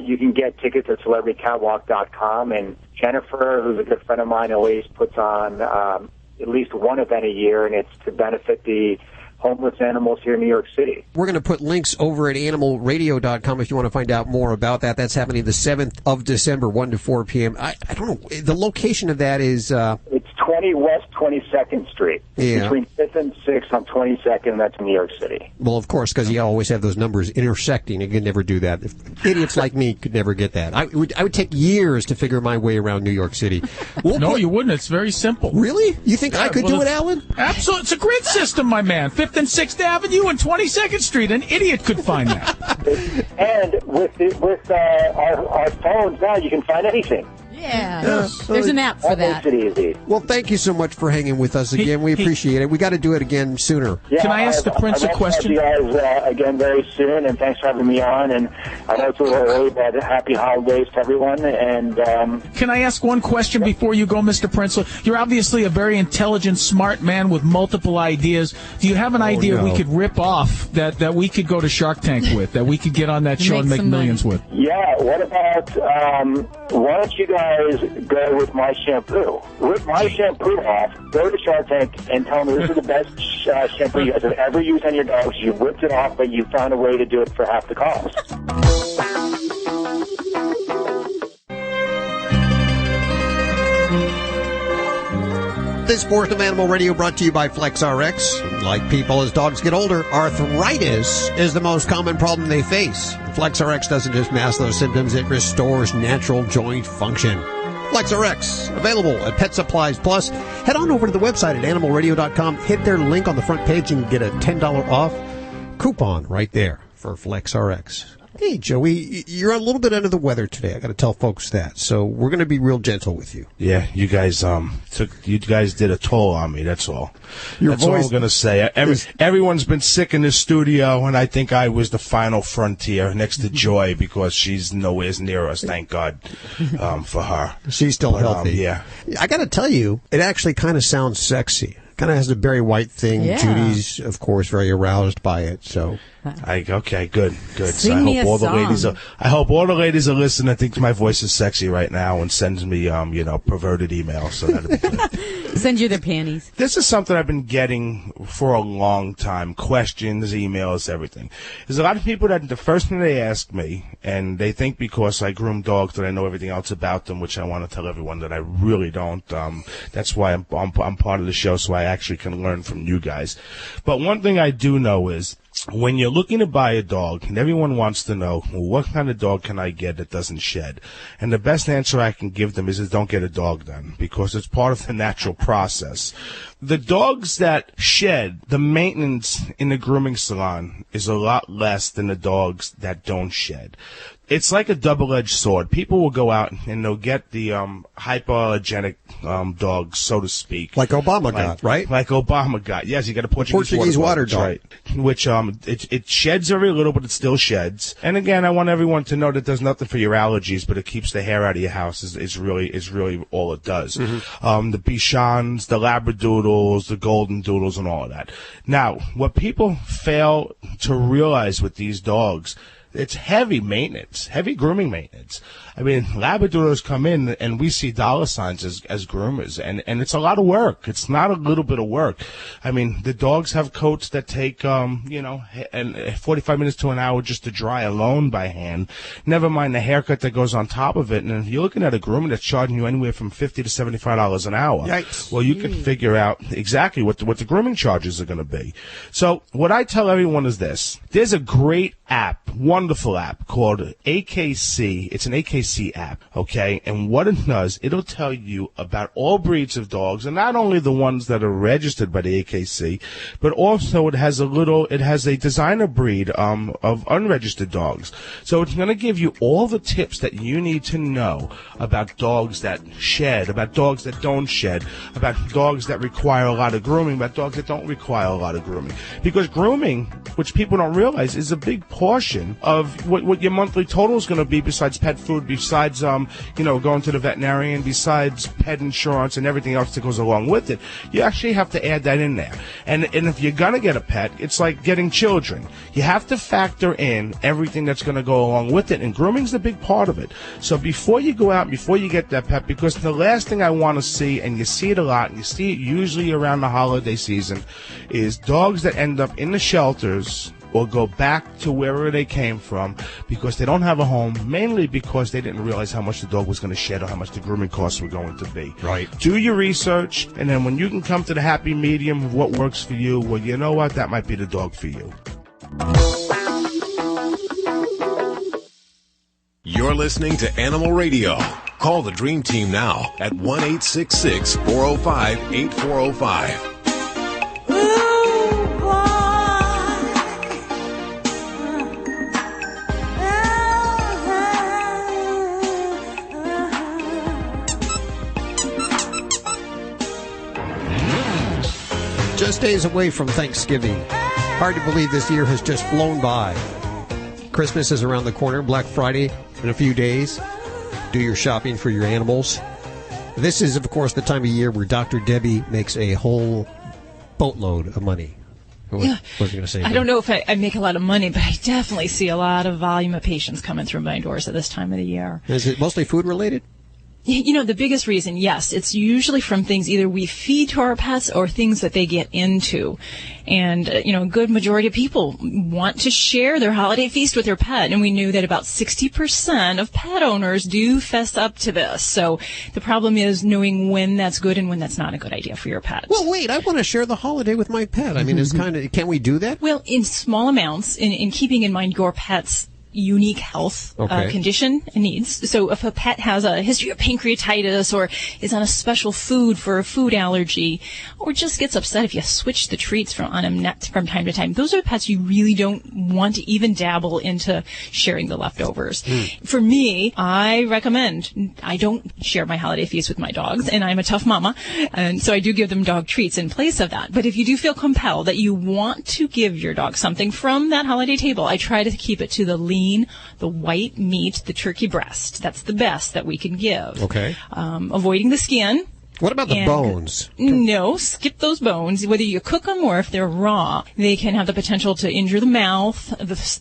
You can get tickets at celebritycatwalk.com, and Jennifer, who's a good friend of mine, always puts on at least one event a year, and it's to benefit the homeless animals here in New York City. We're going to put links over at animalradio.com if you want to find out more about that. That's happening the 7th of December, 1 to 4 p.m. I don't know. The location of that is... It's 20 West 22nd Street. Yeah. Between 5th and 6th on 22nd, and that's in New York City. Well, of course, because you always have those numbers intersecting. You can never do that. Idiots like me could never get that. I would take years to figure my way around New York City. No, you wouldn't. It's very simple. Really? You think I could do it, Alan? Absolutely. It's a grid system, my man. 5th and 6th Avenue and 22nd Street. An idiot could find that. And with our phones now, you can find anything. Yeah, there's an app for that. Makes it easy. Well, thank you so much for hanging with us again. We appreciate it. We got to do it again sooner. Yeah, Can I ask the Prince a question? I'd love to have you guys again very soon, and thanks for having me on. And I know it's a little early, but happy holidays to everyone. And can I ask one question before you go, Mr. Prince? You're obviously a very intelligent, smart man with multiple ideas. Do you have an idea we could rip off that we could go to Shark Tank with, that we could get on that show and make millions with? Yeah, what about, why don't you guys go with my shampoo? Rip my shampoo off, go to Shark Tank, and tell them this is the best shampoo you guys have ever used on your dogs. You ripped it off, but you found a way to do it for half the cost. This portion of Animal Radio brought to you by FlexRx. Like people, as dogs get older, arthritis is the most common problem they face. FlexRx doesn't just mask those symptoms, it restores natural joint function. FlexRx, available at Pet Supplies Plus. Head on over to the website at animalradio.com. Hit their link on the front page and get a $10 off coupon right there for FlexRx. Hey, Joey, you're a little bit under the weather today. I got to tell folks that. So we're going to be real gentle with you. Yeah, you guys did a toll on me. That's all. That's all I'm going to say. Everyone's been sick in the studio, and I think I was the final frontier next to Joy because she's nowhere near us. Thank God for her. She's still healthy. Yeah. I got to tell you, it actually kind of sounds sexy. Kind of has a Barry White thing. Yeah. Judy's, of course, very aroused by it. So, okay, good. Sing So me I hope a all the song. ladies are. I hope all the ladies are listening. I think my voice is sexy right now, and sends me, perverted emails. So that'd be good. Send you their panties. This is something I've been getting for a long time. Questions, emails, everything. There's a lot of people that the first thing they ask me, and they think because I groom dogs that I know everything else about them, which I want to tell everyone that I really don't. That's why I'm part of the show, so I actually can learn from you guys. But one thing I do know is, when you're looking to buy a dog, and everyone wants to know, well, what kind of dog can I get that doesn't shed? And the best answer I can give them is don't get a dog then, because it's part of the natural process. The dogs that shed, the maintenance in the grooming salon is a lot less than the dogs that don't shed. It's like a double-edged sword. People will go out and they'll get the hypoallergenic dogs, so to speak. Like Obama got, right? Like Obama got. Yes, you got a Portuguese water dog. Right. Which it sheds very little, but it still sheds. And again, I want everyone to know that does nothing for your allergies, but it keeps the hair out of your house. Is really all it does. Mm-hmm. The Bichons, the Labradoodles, the Golden Doodles, and all of that. Now, what people fail to realize with these dogs, it's heavy maintenance, heavy grooming maintenance. I mean, Labradoodles come in and we see dollar signs as groomers, and it's a lot of work. It's not a little bit of work. I mean, the dogs have coats that take, and 45 minutes to an hour just to dry alone by hand. Never mind the haircut that goes on top of it. And if you're looking at a groomer that's charging you anywhere from $50 to $75 an hour, yikes. Well, you can figure out exactly what the grooming charges are going to be. So what I tell everyone is this. There's a great app, wonderful app called AKC. It's an AKC app, okay? And what it does, it'll tell you about all breeds of dogs, and not only the ones that are registered by the AKC, but also it has a designer breed of unregistered dogs. So it's going to give you all the tips that you need to know about dogs that shed, about dogs that don't shed, about dogs that require a lot of grooming, about dogs that don't require a lot of grooming. Because grooming, which people don't realize, is a big portion of what your monthly total is going to be, besides pet food, besides going to the veterinarian, besides pet insurance and everything else that goes along with it. You actually have to add that in there. And if you're going to get a pet, it's like getting children. You have to factor in everything that's going to go along with it, and grooming's a big part of it. So before you go out, before you get that pet, because the last thing I want to see, and you see it a lot, and you see it usually around the holiday season, is dogs that end up in the shelters or go back to wherever they came from because they don't have a home, mainly because they didn't realize how much the dog was going to shed or how much the grooming costs were going to be. Right. Do your research, and then when you can come to the happy medium of what works for you, well, you know what? That might be the dog for you. You're listening to Animal Radio. Call the Dream Team now at 1-866-405-8405. Just days away from Thanksgiving. Hard to believe this year has just flown by. Christmas is around the corner, Black Friday in a few days. Do your shopping for your animals. This is, of course, the time of year where Dr. Debbie makes a whole boatload of money. What was you going to say? I don't know if I make a lot of money, but I definitely see a lot of volume of patients coming through my doors at this time of the year. Is it mostly food related? You know, the biggest reason, yes, it's usually from things either we feed to our pets or things that they get into. And, a good majority of people want to share their holiday feast with their pet. And we knew that about 60% of pet owners do fess up to this. So the problem is knowing when that's good and when that's not a good idea for your pet. Well, wait, I want to share the holiday with my pet. I mean, it's can we do that? Well, in small amounts, in keeping in mind your pet's unique health condition and needs. So if a pet has a history of pancreatitis or is on a special food for a food allergy or just gets upset if you switch the treats from time to time, those are pets you really don't want to even dabble into sharing the leftovers. For me, I recommend I don't share my holiday feast with my dogs, and I'm a tough mama, and so I do give them dog treats in place of that. But if you do feel compelled that you want to give your dog something from that holiday table, I try to keep it to the lean, the white meat, the turkey breast. That's the best that we can give. Okay. Avoiding the skin. What about the bones? No, skip those bones. Whether you cook them or if they're raw, they can have the potential to injure the mouth,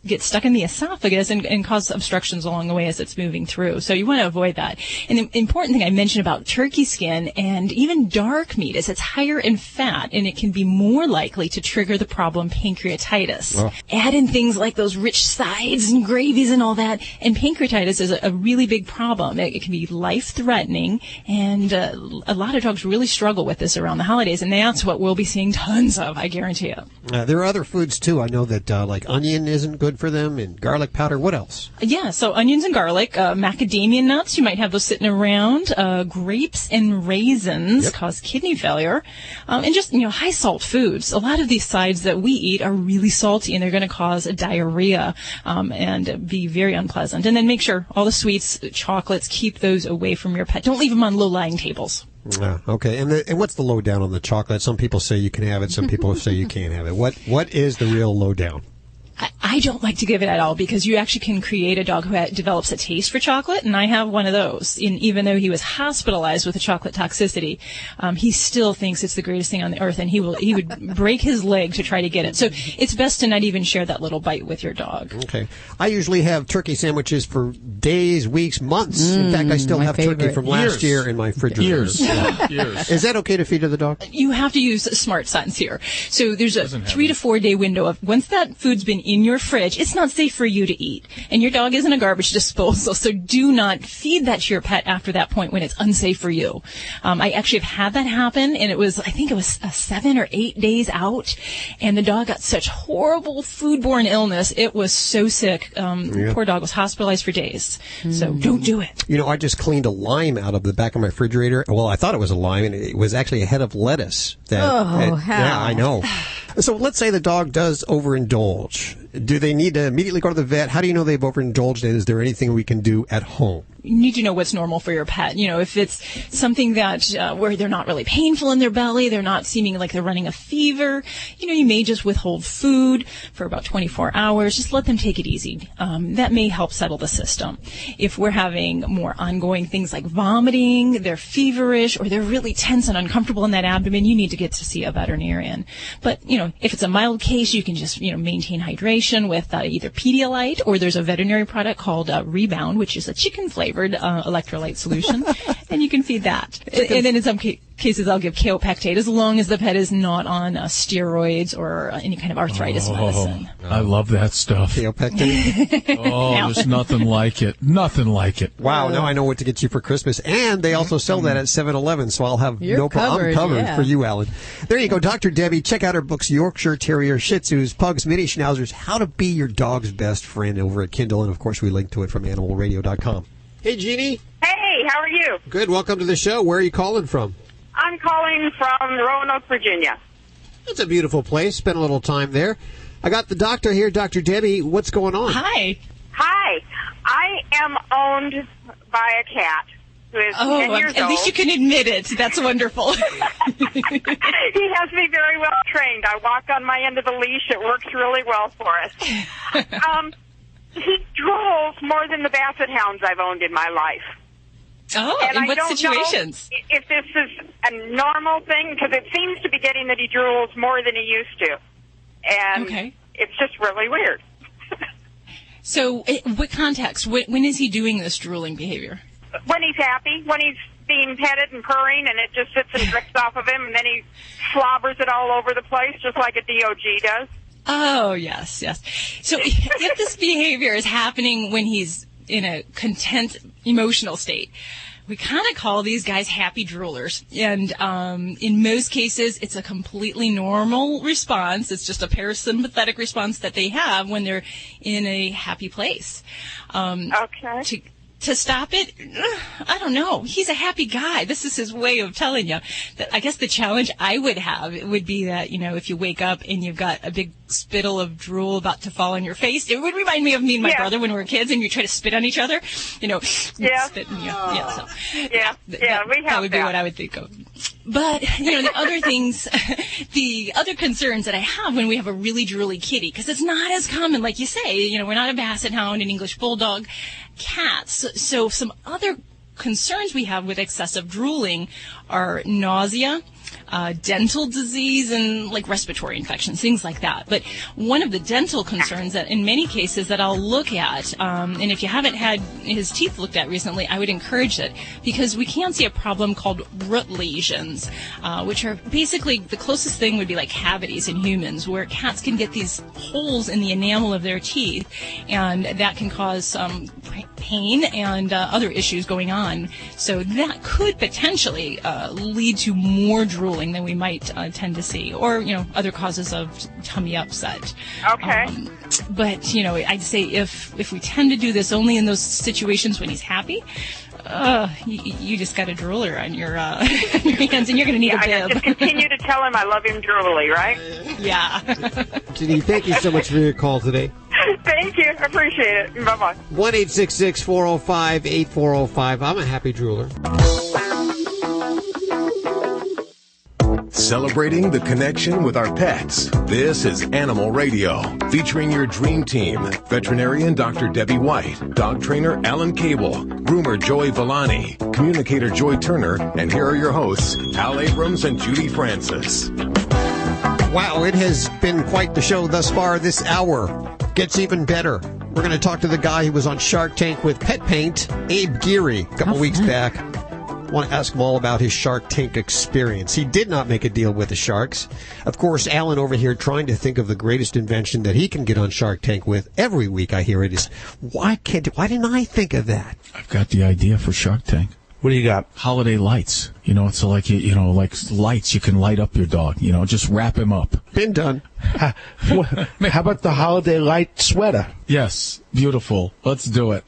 get stuck in the esophagus, and cause obstructions along the way as it's moving through. So you want to avoid that. And the important thing I mentioned about turkey skin and even dark meat is it's higher in fat, and it can be more likely to trigger the problem pancreatitis. Oh. Add in things like those rich sides and gravies and all that, and pancreatitis is a really big problem. It can be life-threatening, and a lot of dogs really struggle with this around the holidays, and that's what we'll be seeing tons of, I guarantee you. There are other foods, too. I know that like onion isn't good for them, and garlic powder. What else? Yeah, so onions and garlic, macadamia nuts, you might have those sitting around, grapes and raisins cause kidney failure, and just, high-salt foods. A lot of these sides that we eat are really salty, and they're going to cause diarrhea and be very unpleasant. And then make sure all the sweets, chocolates, keep those away from your pet. Don't leave them on low-lying tables. Okay, and what's the lowdown on the chocolate? Some people say you can have it, some people say you can't have it. What is the real lowdown? I don't like to give it at all because you actually can create a dog who develops a taste for chocolate, and I have one of those. And even though he was hospitalized with a chocolate toxicity, he still thinks it's the greatest thing on the earth, and he would break his leg to try to get it. So it's best to not even share that little bite with your dog. Okay. I usually have turkey sandwiches for days, weeks, months. In fact, I still have turkey from last year in my refrigerator. Years. Is that okay to feed to the dog? You have to use smart science here. So there's a 3 to 4 day window of once that food's been in your fridge, it's not safe for you to eat. And your dog isn't a garbage disposal, so do not feed that to your pet after that point when it's unsafe for you. I actually have had that happen, and I think it was 7 or 8 days out, and the dog got such horrible foodborne illness. It was so sick. Poor dog was hospitalized for days. So don't do it. I just cleaned a lime out of the back of my refrigerator. Well, I thought it was a lime, and it was actually a head of lettuce. How? Yeah, I know. So let's say the dog does overindulge. Do they need to immediately go to the vet? How do you know they've overindulged, and is there anything we can do at home? You need to know what's normal for your pet. If it's something that where they're not really painful in their belly, they're not seeming like they're running a fever, you may just withhold food for about 24 hours. Just let them take it easy. That may help settle the system. If we're having more ongoing things like vomiting, they're feverish, or they're really tense and uncomfortable in that abdomen, you need to get to see a veterinarian. But, if it's a mild case, you can just, maintain hydration with either Pedialyte, or there's a veterinary product called Rebound, which is a chicken-flavored electrolyte solution, and you can feed that. And then in some cases, I'll give Kaopectate as long as the pet is not on steroids or any kind of arthritis medicine. I love that stuff. Kaopectate? There's nothing like it. Nothing like it. Wow, now I know what to get you for Christmas. And they also sell that at 7-Eleven, so I'll have I'm covered for you, Alan. There you go, Dr. Debbie. Check out her books, Yorkshire Terrier, Shih Tzus, Pugs, Mini Schnauzers, How to Be Your Dog's Best Friend, over at Kindle. And, of course, we link to it from animalradio.com. Hey, Jeannie. Hey, how are you? Good. Welcome to the show. Where are you calling from? I'm calling from Roanoke, Virginia. It's a beautiful place. Spent a little time there. I got the doctor here, Dr. Debbie. What's going on? Hi. Hi. I am owned by a cat who is 10 years old. At least you can admit it. That's wonderful. He has me very well trained. I walk on my end of the leash. It works really well for us. He drools more than the Basset Hounds I've owned in my life. Oh, and in I what don't situations? know if this is a normal thing, because it seems to be getting that he drools more than he used to. And it's just really weird. So, what context? When is he doing this drooling behavior? When he's happy, when he's being petted and purring, and it just sits and drips off of him, and then he slobbers it all over the place, just like a DOG does. Oh, yes. So if this behavior is happening when he's in a content emotional state, we kind of call these guys happy droolers. And in most cases, it's a completely normal response. It's just a parasympathetic response that they have when they're in a happy place. To stop it, I don't know. He's a happy guy. This is his way of telling you. I guess the challenge I would have would be that, if you wake up and you've got a big spittle of drool about to fall on your face, it would remind me of me and my brother when we were kids and you try to spit on each other, spit and we have that would be what I would think of. But, the other things, the other concerns that I have when we have a really drooly kitty, because it's not as common, like you say, we're not a Basset Hound, an English Bulldog, cats. So some other concerns we have with excessive drooling are nausea, dental disease, and like respiratory infections, things like that. But one of the dental concerns that in many cases that I'll look at, and if you haven't had his teeth looked at recently, I would encourage it, because we can see a problem called root lesions, which are basically the closest thing would be like cavities in humans, where cats can get these holes in the enamel of their teeth, and that can cause pain and other issues going on. So that could potentially lead to more drooling than we might tend to see, or other causes of tummy upset. Okay. But I'd say if we tend to do this only in those situations when he's happy, you just got a drooler on your hands, and you're going to need a bib. I just continue to tell him I love him drooly, right? Yeah. Janine, thank you so much for your call today. Thank you. I appreciate it. Bye-bye. 1-866-405-8405. I'm a happy drooler. Celebrating the connection with our pets. This is Animal Radio, featuring your dream team. Veterinarian Dr. Debbie White, dog trainer Alan Cable, groomer Joey Villani, communicator Joy Turner, and here are your hosts, Al Abrams and Judy Francis. Wow, it has been quite the show thus far. This hour gets even better. We're going to talk to the guy who was on Shark Tank with pet paint, Abe Geary, a couple weeks back. I want to ask him all about his Shark Tank experience. He did not make a deal with the sharks. Of course, Alan over here trying to think of the greatest invention that he can get on Shark Tank with. Every week I hear it is, why didn't I think of that? I've got the idea for Shark Tank. What do you got? Holiday lights. It's like, like lights you can light up your dog. Just wrap him up. Been done. How about the holiday light sweater? Yes. Beautiful. Let's do it.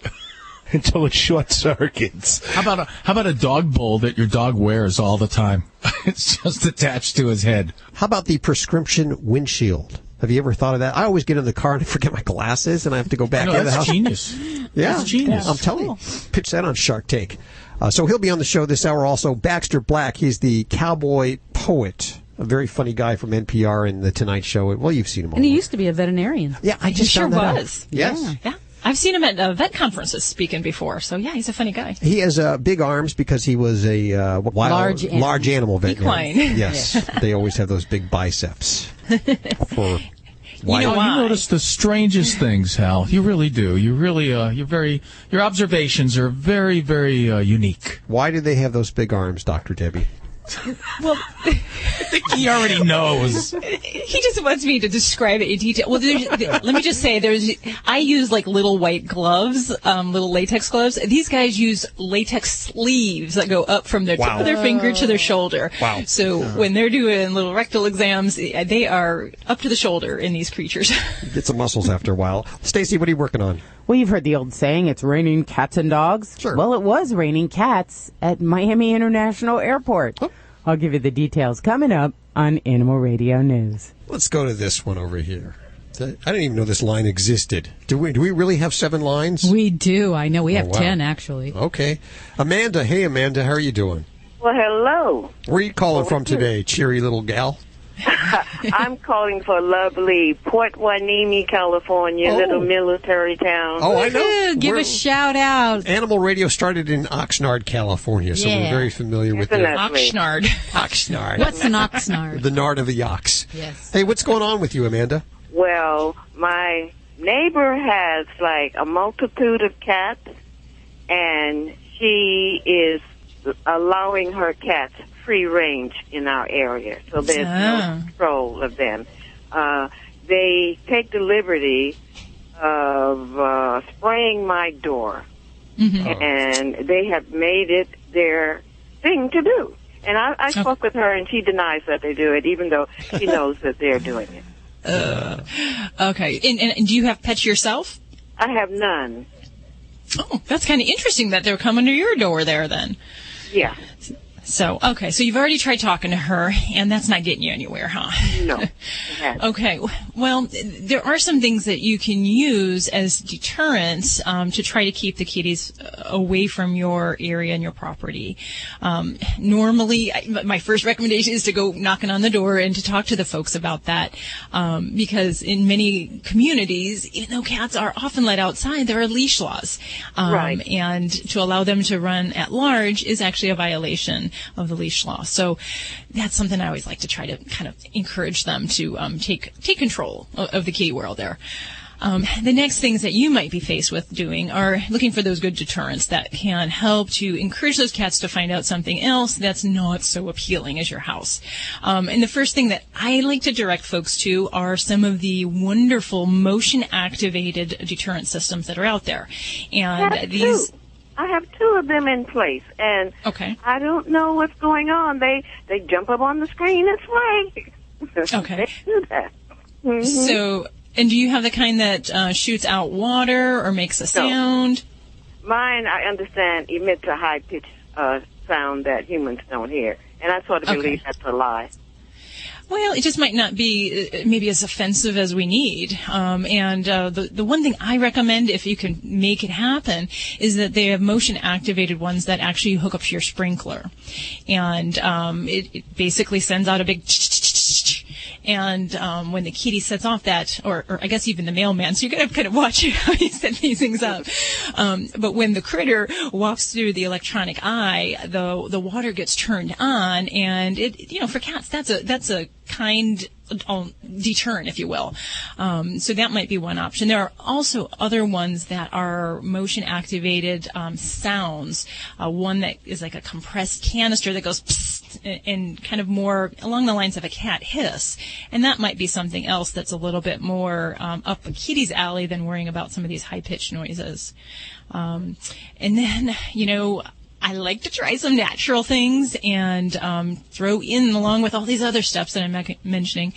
Until it short circuits. How about a dog bowl that your dog wears all the time? It's just attached to his head. How about the prescription windshield? Have you ever thought of that? I always get in the car and I forget my glasses and I have to go back in the house. That's genius. Yeah, that's genius. I'm telling you. Pitch that on Shark Tank. So he'll be on the show this hour also. Baxter Black, he's the Cowboy poet. A very funny guy from NPR and The Tonight Show. Well, you've seen him all. And he used to be a veterinarian. Yeah, I just found that out. Yes. Yeah. I've seen him at vet conferences speaking before, so yeah, he's a funny guy. He has big arms because he was a large animal veterinarian. Equine. Yes, they always have those big biceps. For you notice the strangest things, Hal. You really do. You really, your observations are very, very unique. Why do they have those big arms, Dr. Debbie? Well, I think he already knows. He just wants me to describe it in detail. Well, let me just say, I use like little white gloves, little latex gloves. These guys use latex sleeves that go up from their tip of their finger to their shoulder. Wow. So when they're doing little rectal exams, they are up to the shoulder in these creatures. Get some muscles after a while. Stacy, what are you working on? Well, you've heard the old saying, it's raining cats and dogs. Sure. Well, it was raining cats at Miami International Airport. Oh. I'll give you the details coming up on Animal Radio News. Let's go to this one over here. I didn't even know this line existed. Do we really have 7 lines? We do. I know. We have 10, actually. Okay. Amanda. Hey, Amanda. How are you doing? Well, hello. Where are you calling from today, cheery little gal? I'm calling for lovely Port Hueneme, California, little military town. Oh, I know. Give a shout out. Animal Radio started in Oxnard, California, so we're very familiar with it. Oxnard. Oxnard. What's an Oxnard? The nard of the ox. Yes. Hey, what's going on with you, Amanda? Well, my neighbor has like a multitude of cats, and she is allowing her cats free range in our area, so there's no control of them. They take the liberty of spraying my door, and they have made it their thing to do. And I spoke with her, and she denies that they do it, even though she knows that they're doing it. Okay. And do you have pets yourself? I have none. Oh, that's kind of interesting that they're coming to your door there then. Yeah. So, okay, so you've already tried talking to her, and that's not getting you anywhere, huh? No. Okay, well, there are some things that you can use as deterrents to try to keep the kitties away from your area and your property. Normally, my first recommendation is to go knocking on the door and to talk to the folks about that, because in many communities, even though cats are often let outside, there are leash laws. Right. And to allow them to run at large is actually a violation of the leash law. So that's something I always like to try to kind of encourage them to take control of the kitty world there. The next things that you might be faced with doing are looking for those good deterrents that can help to encourage those cats to find out something else that's not so appealing as your house. And the first thing that I like to direct folks to are some of the wonderful motion-activated deterrent systems that are out there. And I have 2 of them in place, and I don't know what's going on. They jump up on the screen and sway. Okay. They do that. Mm-hmm. So, and do you have the kind that shoots out water or makes a sound? Mine, I understand, emits a high-pitched sound that humans don't hear, and I sort of believe that's a lie. Well, it just might not be maybe as offensive as we need. And the one thing I recommend, if you can make it happen, is that they have motion-activated ones that actually hook up to your sprinkler. And it basically sends out a big and when the kitty sets off that, or I guess even the mailman, so you're going to kind of watch how you set these things up. But when the critter walks through the electronic eye, the water gets turned on, and it, for cats, that's a kind deterrent, if you will. So that might be one option. There are also other ones that are motion-activated sounds. One that is like a compressed canister that goes psst, and kind of more along the lines of a cat hiss. And that might be something else that's a little bit more up a kitty's alley than worrying about some of these high-pitched noises. And then, I like to try some natural things and throw in, along with all these other steps that I'm mentioning,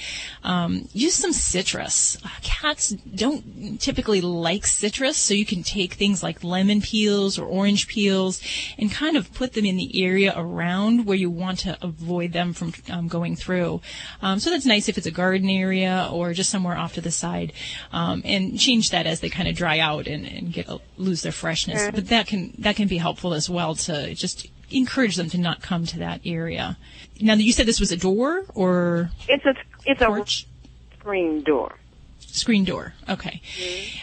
use some citrus. Cats don't typically like citrus, so you can take things like lemon peels or orange peels and kind of put them in the area around where you want to avoid them from going through. So that's nice if it's a garden area or just somewhere off to the side, and change that as they kind of dry out and lose their freshness. But that can be helpful as well to just encourage them to not come to that area. Now, you said this was a door or it's porch? A screen door. Screen door. Okay.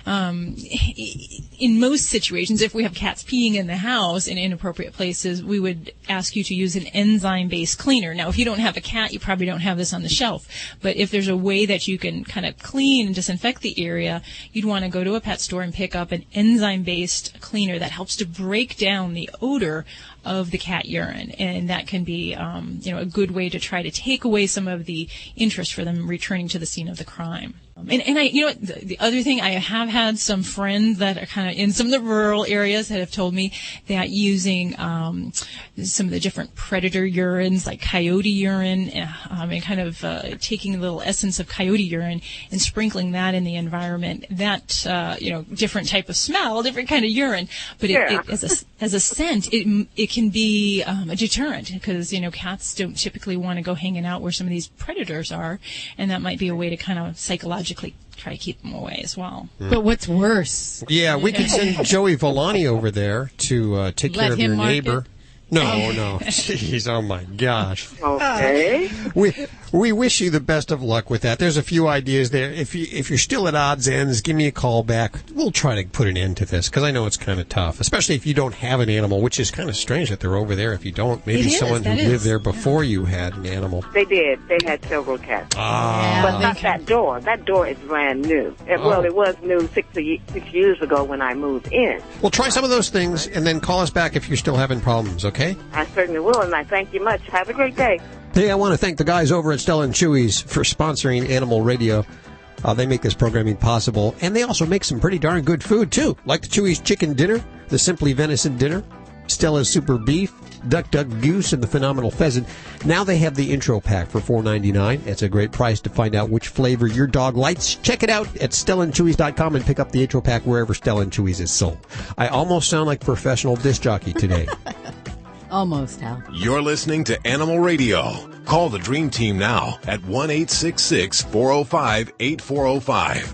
In most situations, if we have cats peeing in the house in inappropriate places, we would ask you to use an enzyme-based cleaner. Now, if you don't have a cat, you probably don't have this on the shelf. But if there's a way that you can kind of clean and disinfect the area, you'd want to go to a pet store and pick up an enzyme-based cleaner that helps to break down the odor of the cat urine, and that can be, a good way to try to take away some of the interest for them returning to the scene of the crime. And the other thing, I have had some friends that are kind of in some of the rural areas that have told me that using some of the different predator urines, like coyote urine, and kind of taking a little essence of coyote urine and sprinkling that in the environment, that, different type of smell, different kind of urine, but it as a scent, it can be a deterrent because, cats don't typically want to go hanging out where some of these predators are, and that might be a way to kind of psychologically try to keep them away as well. But what's worse? Yeah, we could send Joey Villani over there to take care of your neighbor. No. Jeez, oh my gosh. Okay. We wish you the best of luck with that. There's a few ideas there. If you're still at odds ends, give me a call back. We'll try to put an end to this because I know it's kind of tough, especially if you don't have an animal, which is kind of strange that they're over there if you don't. Maybe someone who lived there before you had an animal. They did. They had several cats. But not that door. That door is brand new. Well, it was new 6 years ago when I moved in. Well, try some of those things and then call us back if you're still having problems, okay? I certainly will, and I thank you much. Have a great day. Hey, I want to thank the guys over at Stella & Chewy's for sponsoring Animal Radio. They make this programming possible, and they also make some pretty darn good food, too, like the Chewy's Chicken Dinner, the Simply Venison Dinner, Stella's Super Beef, Duck Goose, and the Phenomenal Pheasant. Now they have the intro pack for $4.99. It's a great price to find out which flavor your dog likes. Check it out at StellaandChewy's.com and pick up the intro pack wherever Stella & Chewy's is sold. I almost sound like professional disc jockey today. Almost, Hal. You're listening to Animal Radio. Call the Dream Team now at 1-866-405-8405.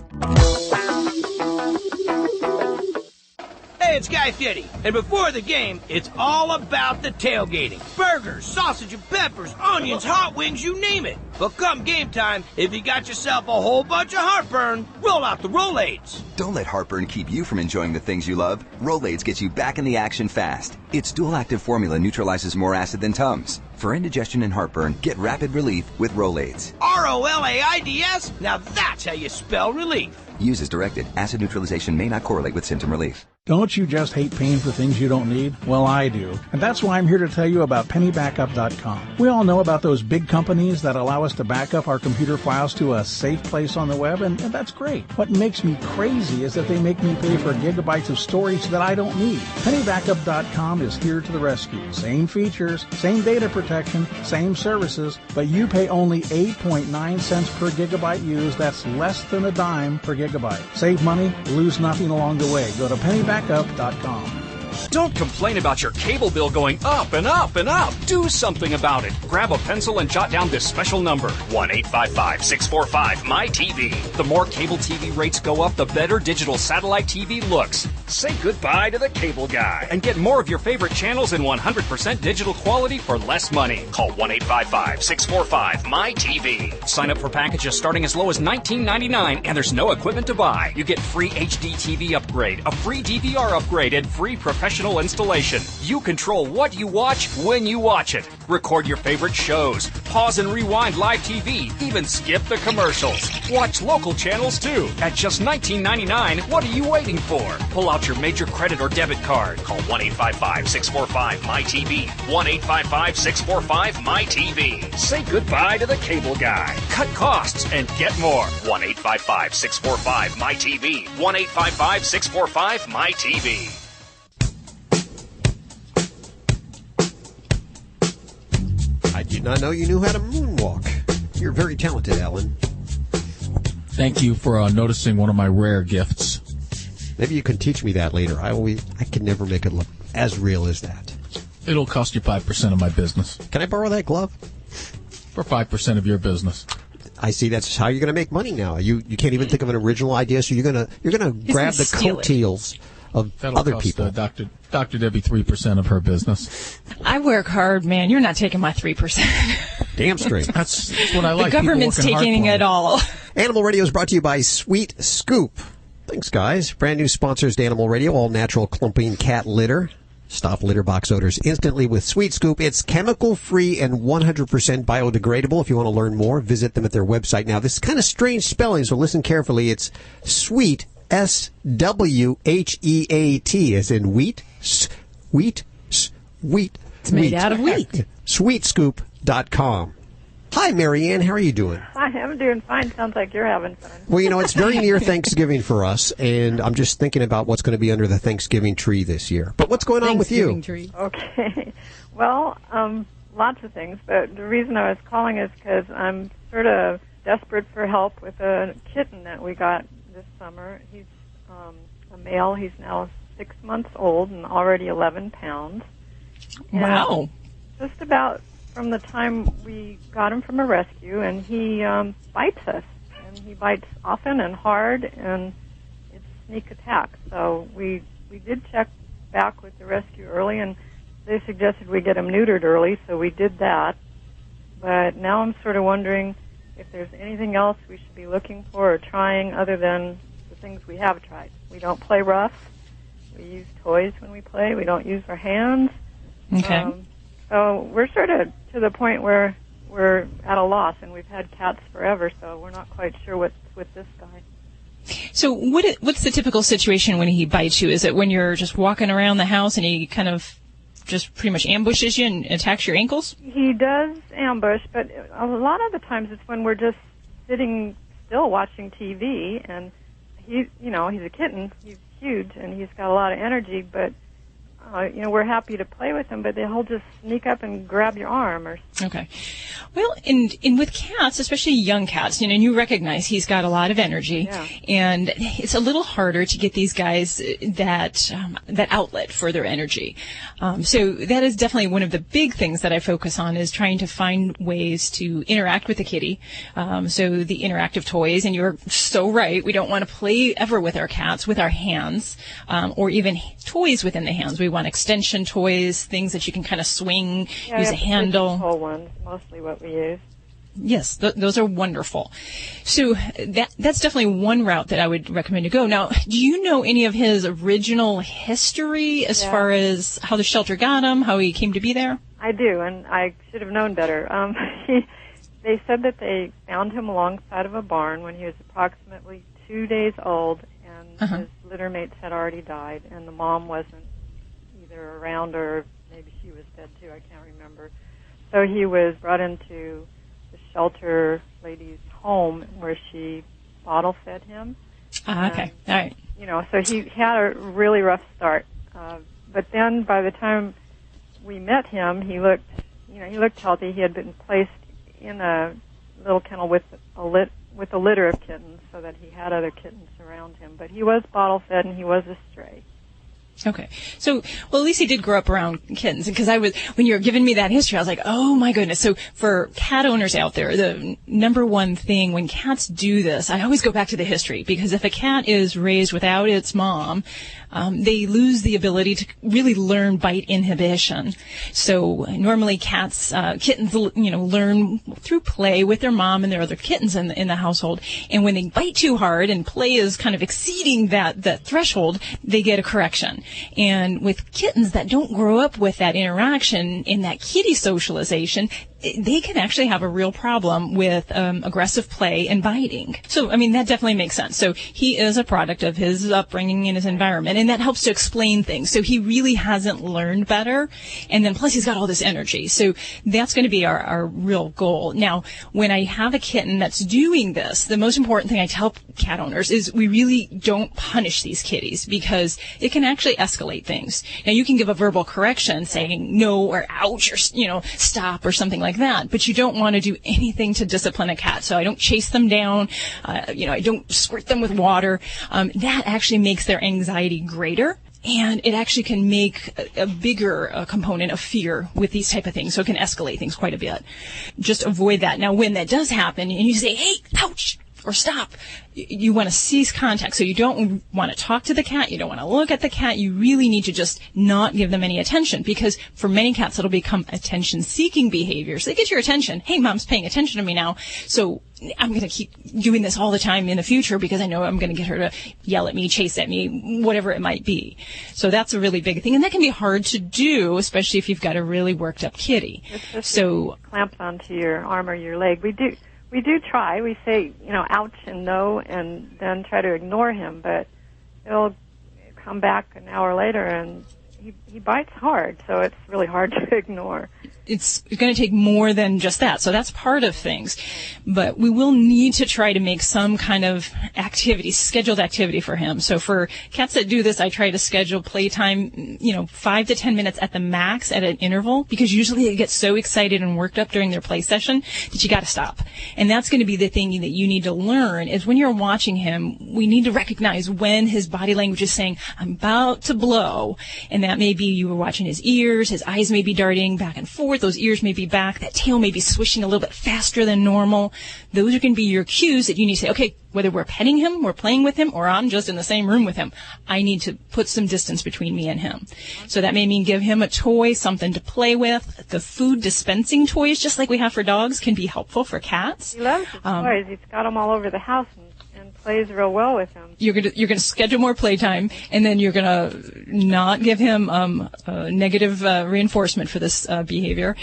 Hey, it's Guy Fieri, and before the game, it's all about the tailgating. Burgers, sausage and peppers, onions, hot wings, you name it. But come game time, if you got yourself a whole bunch of heartburn, roll out the Rolaids. Don't let heartburn keep you from enjoying the things you love. Rolaids gets you back in the action fast. Its dual-active formula neutralizes more acid than Tums. For indigestion and heartburn, get rapid relief with Rolaids. Rolaids? Now that's how you spell relief. Use as directed. Acid neutralization may not correlate with symptom relief. Don't you just hate paying for things you don't need? Well, I do. And that's why I'm here to tell you about pennybackup.com. We all know about those big companies that allow us to back up our computer files to a safe place on the web, and that's great. What makes me crazy is that they make me pay for gigabytes of storage that I don't need. Pennybackup.com is here to the rescue. Same features, same data protection, same services, but you pay only 8.9 cents per gigabyte used. That's less than a dime per gigabyte. Save money, lose nothing along the way. Go to pennybackup.com. Don't complain about your cable bill going up and up and up. Do something about it. Grab a pencil and jot down this special number, 1-855-645-MY-TV. The more cable TV rates go up, the better digital satellite TV looks. Say goodbye to the cable guy and get more of your favorite channels in 100% digital quality for less money. Call 1-855-645-MY-TV. Sign up for packages starting as low as $19.99, and there's no equipment to buy. You get free HD TV upgrade, a free DVR upgrade, and free professional installation. You control what you watch when you watch it. Record your favorite shows. Pause and rewind live TV. Even skip the commercials. Watch local channels too. At just $19.99, what are you waiting for? Pull out your major credit or debit card. Call 1-855-645-MY-TV. 1-855-645-MY-TV. Say goodbye to the cable guy. Cut costs and get more. 1-855-645-MY-TV. 1-855-645-MY-TV. I did not know you knew how to moonwalk. You're very talented, Alan. Thank you for noticing one of my rare gifts. Maybe you can teach me that later. I can never make it look as real as that. It'll cost you 5% of my business. Can I borrow that glove? For 5% of your business. I see. That's how you're going to make money now. You can't even think of an original idea, so you're gonna grab the coattails of other people. Dr. Debbie 3% of her business. I work hard, man. You're not taking my 3%. Damn straight. That's what I like. The government's taking it all. Animal Radio is brought to you by Sweet Scoop. Thanks, guys. Brand new sponsors to Animal Radio, all natural clumping cat litter. Stop litter box odors instantly with Sweet Scoop. It's chemical-free and 100% biodegradable. If you want to learn more, visit them at their website. Now, this is kind of strange spelling, so listen carefully. It's sweet, S-W-H-E-A-T, as in wheat, wheat. It's made out of wheat. Sweetscoop.com. Hi, Marianne. How are you doing? Hi, I'm doing fine. Sounds like you're having fun. Well, it's very near Thanksgiving for us, and I'm just thinking about what's going to be under the Thanksgiving tree this year. But what's going on with you? Tree. Okay. Well, lots of things, but the reason I was calling is because I'm sort of desperate for help with a kitten that we got this summer. He's a male. He's now 6 months old and already 11 pounds. Wow. And just about from the time we got him from a rescue, and he bites us. And he bites often and hard, and it's a sneak attack. So we did check back with the rescue early, and they suggested we get him neutered early, so we did that. But now I'm sort of wondering if there's anything else we should be looking for or trying other than the things we have tried. We don't play rough. We use toys when we play. We don't use our hands. Okay. So we're sort of to the point where we're at a loss, and we've had cats forever, so we're not quite sure what's with this guy. So what's the typical situation when he bites you? Is it when you're just walking around the house and he kind of just pretty much ambushes you and attacks your ankles? He does ambush, but a lot of the times it's when we're just sitting still watching TV, and he's a kitten. He's huge, and he's got a lot of energy, but we're happy to play with him, but he'll just sneak up and grab your arm or. Okay. Well, and with cats, especially young cats, and you recognize he's got a lot of energy, and it's a little harder to get these guys that outlet for their energy. So that is definitely one of the big things that I focus on, is trying to find ways to interact with the kitty. So the interactive toys, and you're so right, we don't want to play ever with our cats with our hands, or even toys within the hands. We want extension toys, things that you can kind of swing, use a handle. Whole ones, mostly what we use. Yes, those are wonderful. So that's definitely one route that I would recommend to go. Now, do you know any of his original history as far as how the shelter got him, how he came to be there? I do, and I should have known better. They said that they found him alongside of a barn when he was approximately 2 days old, and his litter mates had already died, and the mom wasn't either around or maybe she was dead too, I can't remember. So he was brought into the shelter lady's home where she bottle fed him. Okay, all right. So he had a really rough start. But then by the time we met him, he looked healthy. He had been placed in a little kennel with a litter of kittens, so that he had other kittens around him. But he was bottle fed and he was a stray. Okay. So, well, at least he did grow up around kittens, because when you were giving me that history, I was like, oh my goodness. So for cat owners out there, the number one thing when cats do this, I always go back to the history, because if a cat is raised without its mom, they lose the ability to really learn bite inhibition. So normally kittens, learn through play with their mom and their other kittens in the household. And when they bite too hard and play is kind of exceeding that threshold, they get a correction. And with kittens that don't grow up with that interaction in that kitty socialization, they can actually have a real problem with aggressive play and biting. So, that definitely makes sense. So he is a product of his upbringing and his environment, and that helps to explain things. So he really hasn't learned better, and then plus he's got all this energy. So that's going to be our real goal. Now, when I have a kitten that's doing this, the most important thing I tell cat owners is we really don't punish these kitties, because it can actually escalate things. Now, you can give a verbal correction saying no or ouch or, stop or something like that, but you don't want to do anything to discipline a cat. So I don't chase them down, I don't squirt them with water. That actually makes their anxiety greater, and it actually can make a bigger component of fear with these type of things. So it can escalate things quite a bit. Just avoid that. Now, when that does happen and you say, hey, ouch, or stop, you want to cease contact. So you don't want to talk to the cat. You don't want to look at the cat. You really need to just not give them any attention, because for many cats, it'll become attention-seeking behaviors. They get your attention. Hey, mom's paying attention to me now. So I'm going to keep doing this all the time in the future, because I know I'm going to get her to yell at me, chase at me, whatever it might be. So that's a really big thing. And that can be hard to do, especially if you've got a really worked up kitty. So clamps onto your arm or your leg. We do try. We say, ouch and no, and then try to ignore him. But he'll come back an hour later, and he bites hard, so it's really hard to ignore. It's going to take more than just that. So that's part of things. But we will need to try to make some kind of activity, scheduled activity for him. So for cats that do this, I try to schedule playtime, 5 to 10 minutes at the max at an interval, because usually they get so excited and worked up during their play session that you got to stop. And that's going to be the thing that you need to learn, is when you're watching him, we need to recognize when his body language is saying, I'm about to blow. And that may be you were watching his ears, his eyes may be darting back and forth. Those ears may be back, that tail may be swishing a little bit faster than normal. Those are going to be your cues that you need to say, okay, whether we're petting him, we're playing with him, or I'm just in the same room with him, I need to put some distance between me and him. So that may mean give him a toy, something to play with. The food dispensing toys, just like we have for dogs, can be helpful for cats. He loves his toys. He's got them all over the house and plays real well with them. You're gonna schedule more playtime, and then you're gonna not give him negative reinforcement for this behavior.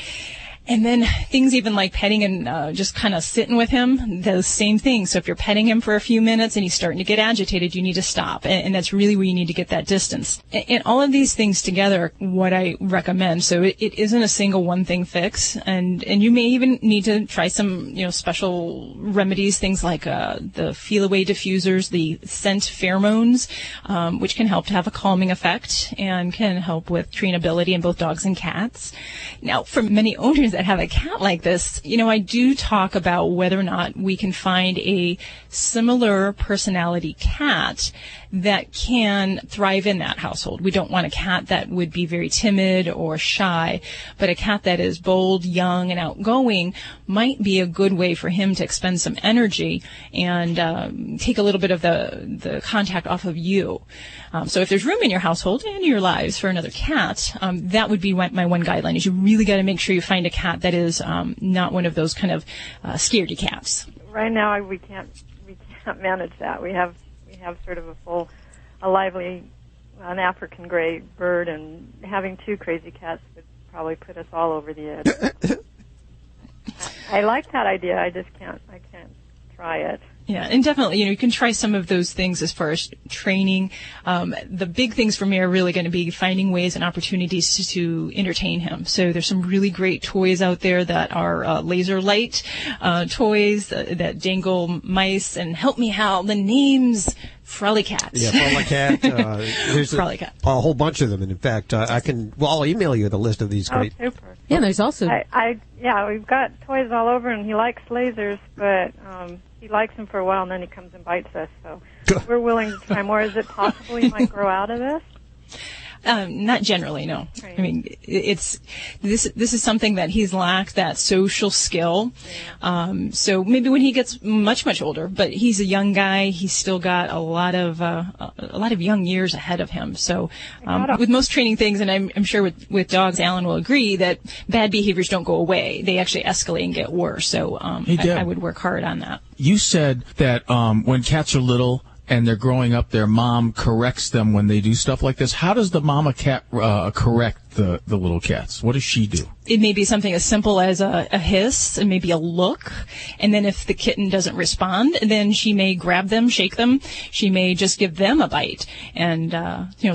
And then things even like petting and just kind of sitting with him, those same things. So if you're petting him for a few minutes and he's starting to get agitated, you need to stop. And that's really where you need to get that distance. And all of these things together, what I recommend. So it isn't a single one thing fix. And you may even need to try some, special remedies, things like the feel-away diffusers, the scent pheromones, which can help to have a calming effect and can help with trainability in both dogs and cats. Now, for many owners that have a cat like this, I do talk about whether or not we can find a similar personality cat that can thrive in that household. We don't want a cat that would be very timid or shy, but a cat that is bold, young, and outgoing might be a good way for him to expend some energy and take a little bit of the contact off of you. So if there's room in your household and your lives for another cat, that would be my one guideline, is you really got to make sure you find a cat that is not one of those kind of scaredy cats. Right now, we can't manage that. We have sort of a lively, an African gray bird, and having 2 crazy cats would probably put us all over the edge. I like that idea. I can't try it. Yeah, and definitely, you can try some of those things as far as training. The big things for me are really going to be finding ways and opportunities to entertain him. So there's some really great toys out there that are laser light toys that dangle mice, and help me, Hal, the names. Frolicat. Yeah, Frolicat. There's Frolicat. A whole bunch of them. And in fact, I'll email you the list of these great. Oh, super. Yeah, there's also. We've got toys all over, and he likes lasers, but he likes them for a while, and then he comes and bites us. So we're willing to try more. Is it possible he might grow out of this? Not generally, no. Right. I mean, this is something that he's lacked, that social skill. So maybe when he gets much, much older, but he's a young guy. He's still got a lot of young years ahead of him. So, with most training things, and I'm sure with dogs, Alan will agree that bad behaviors don't go away. They actually escalate and get worse. So, I would work hard on that. You said that, when cats are little, and they're growing up, their mom corrects them when they do stuff like this. How does the mama cat correct the little cats? What does she do? It may be something as simple as a hiss and maybe a look. And then if the kitten doesn't respond, then she may grab them, shake them. She may just give them a bite. And,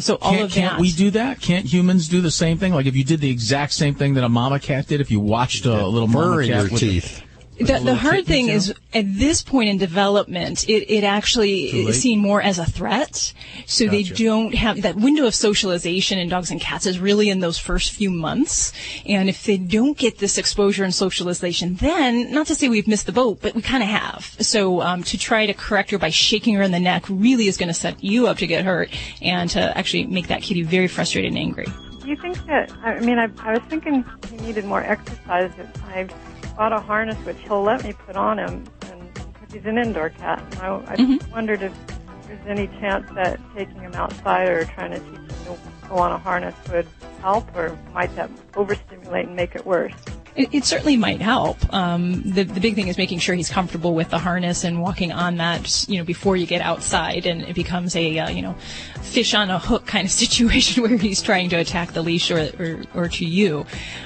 so all of that. Can't we do that? Can't humans do the same thing? Like if you did the exact same thing that a mama cat did, if you watched a little mama cat with teeth. The hard thing is, at this point in development, it actually is seen more as a threat. So They don't have that window of socialization in dogs and cats is really in those first few months. And if they don't get this exposure and socialization, then, not to say we've missed the boat, but we kind of have. So to try to correct her by shaking her in the neck really is going to set you up to get hurt and to actually make that kitty very frustrated and angry. Do you think that, I was thinking he needed more exercise. I bought a harness which he'll let me put on him, and because he's an indoor cat. And I just wondered if there's any chance that taking him outside or trying to teach him to go on a harness would help, or might that overstimulate and make it worse? It certainly might help. The big thing is making sure he's comfortable with the harness and walking on that, before you get outside, and it becomes a, fish on a hook kind of situation where he's trying to attack the leash or to you.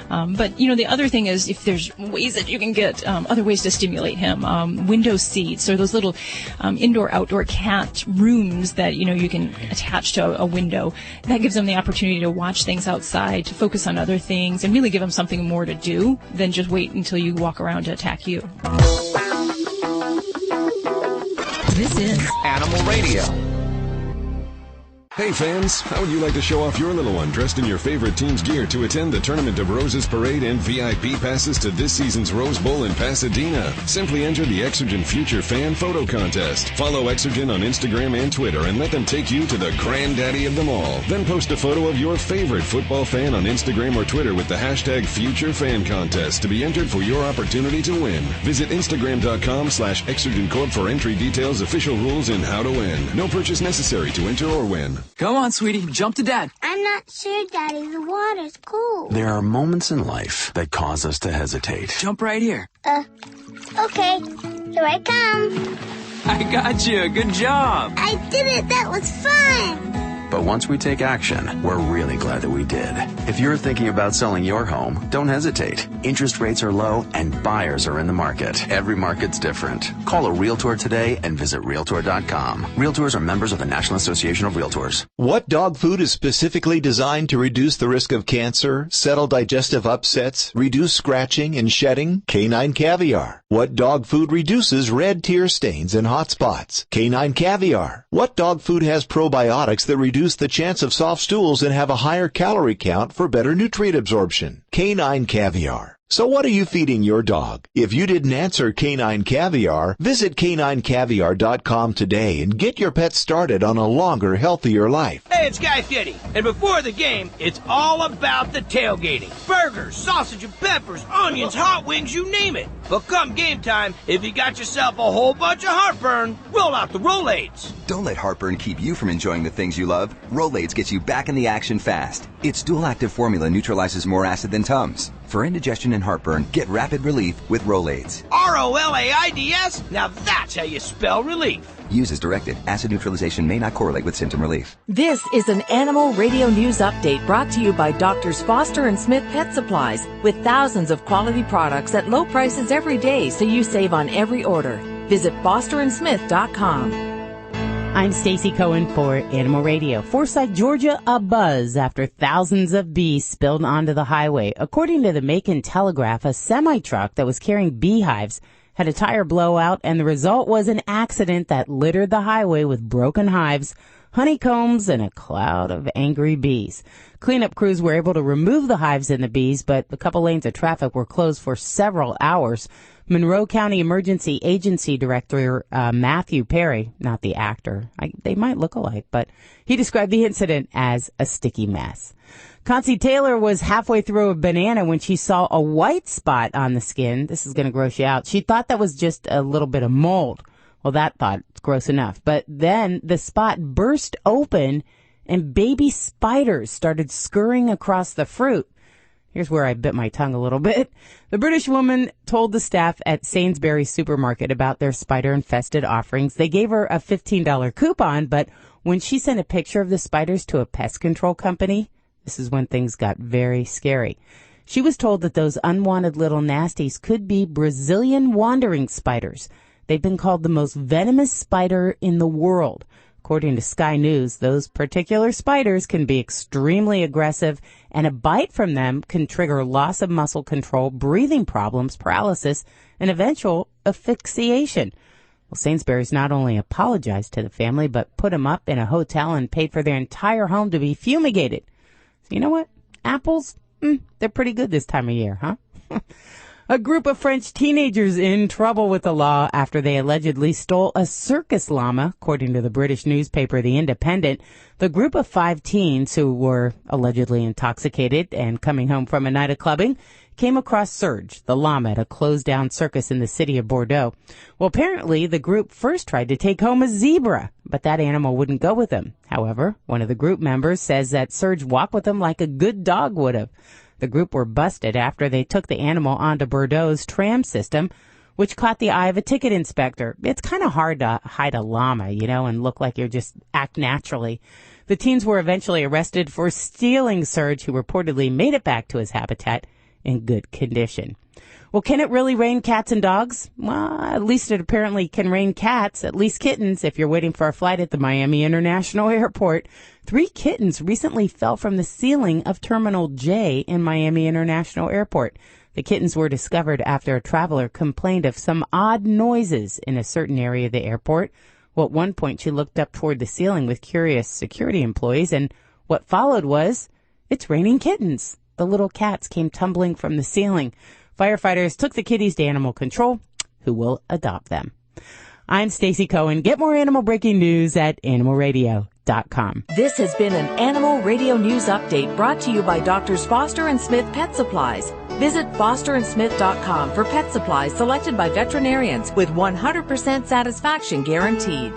But the other thing is, if there's ways that you can get other ways to stimulate him, window seats or those little indoor-outdoor cat rooms that, you can attach to a window, that gives them the opportunity to watch things outside, to focus on other things, and really give them something more to do than just wait until you walk around to attack you. This is Animal Radio. Hey fans, how would you like to show off your little one dressed in your favorite team's gear to attend the Tournament of Roses Parade and VIP passes to this season's Rose Bowl in Pasadena? Simply enter the Exergen Future Fan Photo Contest. Follow Exergen on Instagram and Twitter and let them take you to the granddaddy of them all. Then post a photo of your favorite football fan on Instagram or Twitter with the hashtag Future Fan Contest to be entered for your opportunity to win. Visit Instagram.com/Exergen Corp for entry details, official rules, and how to win. No purchase necessary to enter or win. Come on, sweetie, jump to Dad. I'm not sure, Daddy. The water's cool. There are moments in life that cause us to hesitate. Jump right here. Okay. Here I come. I got you. Good job. I did it. That was fun. But once we take action, we're really glad that we did. If you're thinking about selling your home, don't hesitate. Interest rates are low and buyers are in the market. Every market's different. Call a Realtor today and visit Realtor.com. Realtors are members of the National Association of Realtors. What dog food is specifically designed to reduce the risk of cancer, settle digestive upsets, reduce scratching and shedding? Canine Caviar. What dog food reduces red tear stains and hot spots? Canine Caviar. What dog food has probiotics that reduce the chance of soft stools and have a higher calorie count for better nutrient absorption? Canine Caviar. So what are you feeding your dog? If you didn't answer Canine Caviar, visit caninecaviar.com today and get your pet started on a longer, healthier life. Hey, it's Guy Fieri, and before the game, it's all about the tailgating. Burgers, sausage and peppers, onions, hot wings, you name it. But come game time, if you got yourself a whole bunch of heartburn, roll out the Rolaids. Don't let heartburn keep you from enjoying the things you love. Rolaids gets you back in the action fast. Its dual-active formula neutralizes more acid than Tums. For indigestion and heartburn, get rapid relief with Rolaids. R-O-L-A-I-D-S? Now that's how you spell relief. Use as directed. Acid neutralization may not correlate with symptom relief. This is an Animal Radio News Update brought to you by Doctors Foster and Smith Pet Supplies, with thousands of quality products at low prices every day, so you save on every order. Visit fosterandsmith.com. I'm Stacy Cohen for Animal Radio. Forsyth, Georgia, abuzz after thousands of bees spilled onto the highway. According to the Macon Telegraph, a semi-truck that was carrying beehives had a tire blowout, and the result was an accident that littered the highway with broken hives, honeycombs, and a cloud of angry bees. Cleanup crews were able to remove the hives and the bees, but a couple lanes of traffic were closed for several hours. Monroe County Emergency Agency Director Matthew Perry, not the actor, they might look alike, but he described the incident as a sticky mess. Concy Taylor was halfway through a banana when she saw a white spot on the skin. This is going to gross you out. She thought that was just a little bit of mold. Well, that thought it's gross enough. But then the spot burst open and baby spiders started scurrying across the fruit. Here's where I bit my tongue a little bit. The British woman told the staff at Sainsbury's supermarket about their spider-infested offerings. They gave her a $15 coupon, but when she sent a picture of the spiders to a pest control company, this is when things got very scary. She was told that those unwanted little nasties could be Brazilian wandering spiders. They've been called the most venomous spider in the world. According to Sky News, those particular spiders can be extremely aggressive, and a bite from them can trigger loss of muscle control, breathing problems, paralysis, and eventual asphyxiation. Well, Sainsbury's not only apologized to the family, but put them up in a hotel and paid for their entire home to be fumigated. So you know what? Apples, they're pretty good this time of year, huh? A group of French teenagers in trouble with the law after they allegedly stole a circus llama, according to the British newspaper The Independent. The group of 5 teens who were allegedly intoxicated and coming home from a night of clubbing came across Serge, the llama, at a closed-down circus in the city of Bordeaux. Well, apparently the group first tried to take home a zebra, but that animal wouldn't go with them. However, one of the group members says that Serge walked with them like a good dog would have. The group were busted after they took the animal onto Bordeaux's tram system, which caught the eye of a ticket inspector. It's kind of hard to hide a llama, and look like you just act naturally. The teens were eventually arrested for stealing Serge, who reportedly made it back to his habitat in good condition. Well, can it really rain cats and dogs? Well, at least it apparently can rain cats, at least kittens, if you're waiting for a flight at the Miami International Airport. 3 kittens recently fell from the ceiling of Terminal J in Miami International Airport. The kittens were discovered after a traveler complained of some odd noises in a certain area of the airport. Well, at one point, she looked up toward the ceiling with curious security employees, and what followed was, "It's raining kittens." The little cats came tumbling from the ceiling. Firefighters took the kitties to animal control, who will adopt them. I'm Stacy Cohen. Get more animal breaking news at animalradio.com. This has been an Animal Radio News Update brought to you by Doctors Foster and Smith Pet Supplies. Visit fosterandsmith.com for pet supplies selected by veterinarians with 100% satisfaction guaranteed.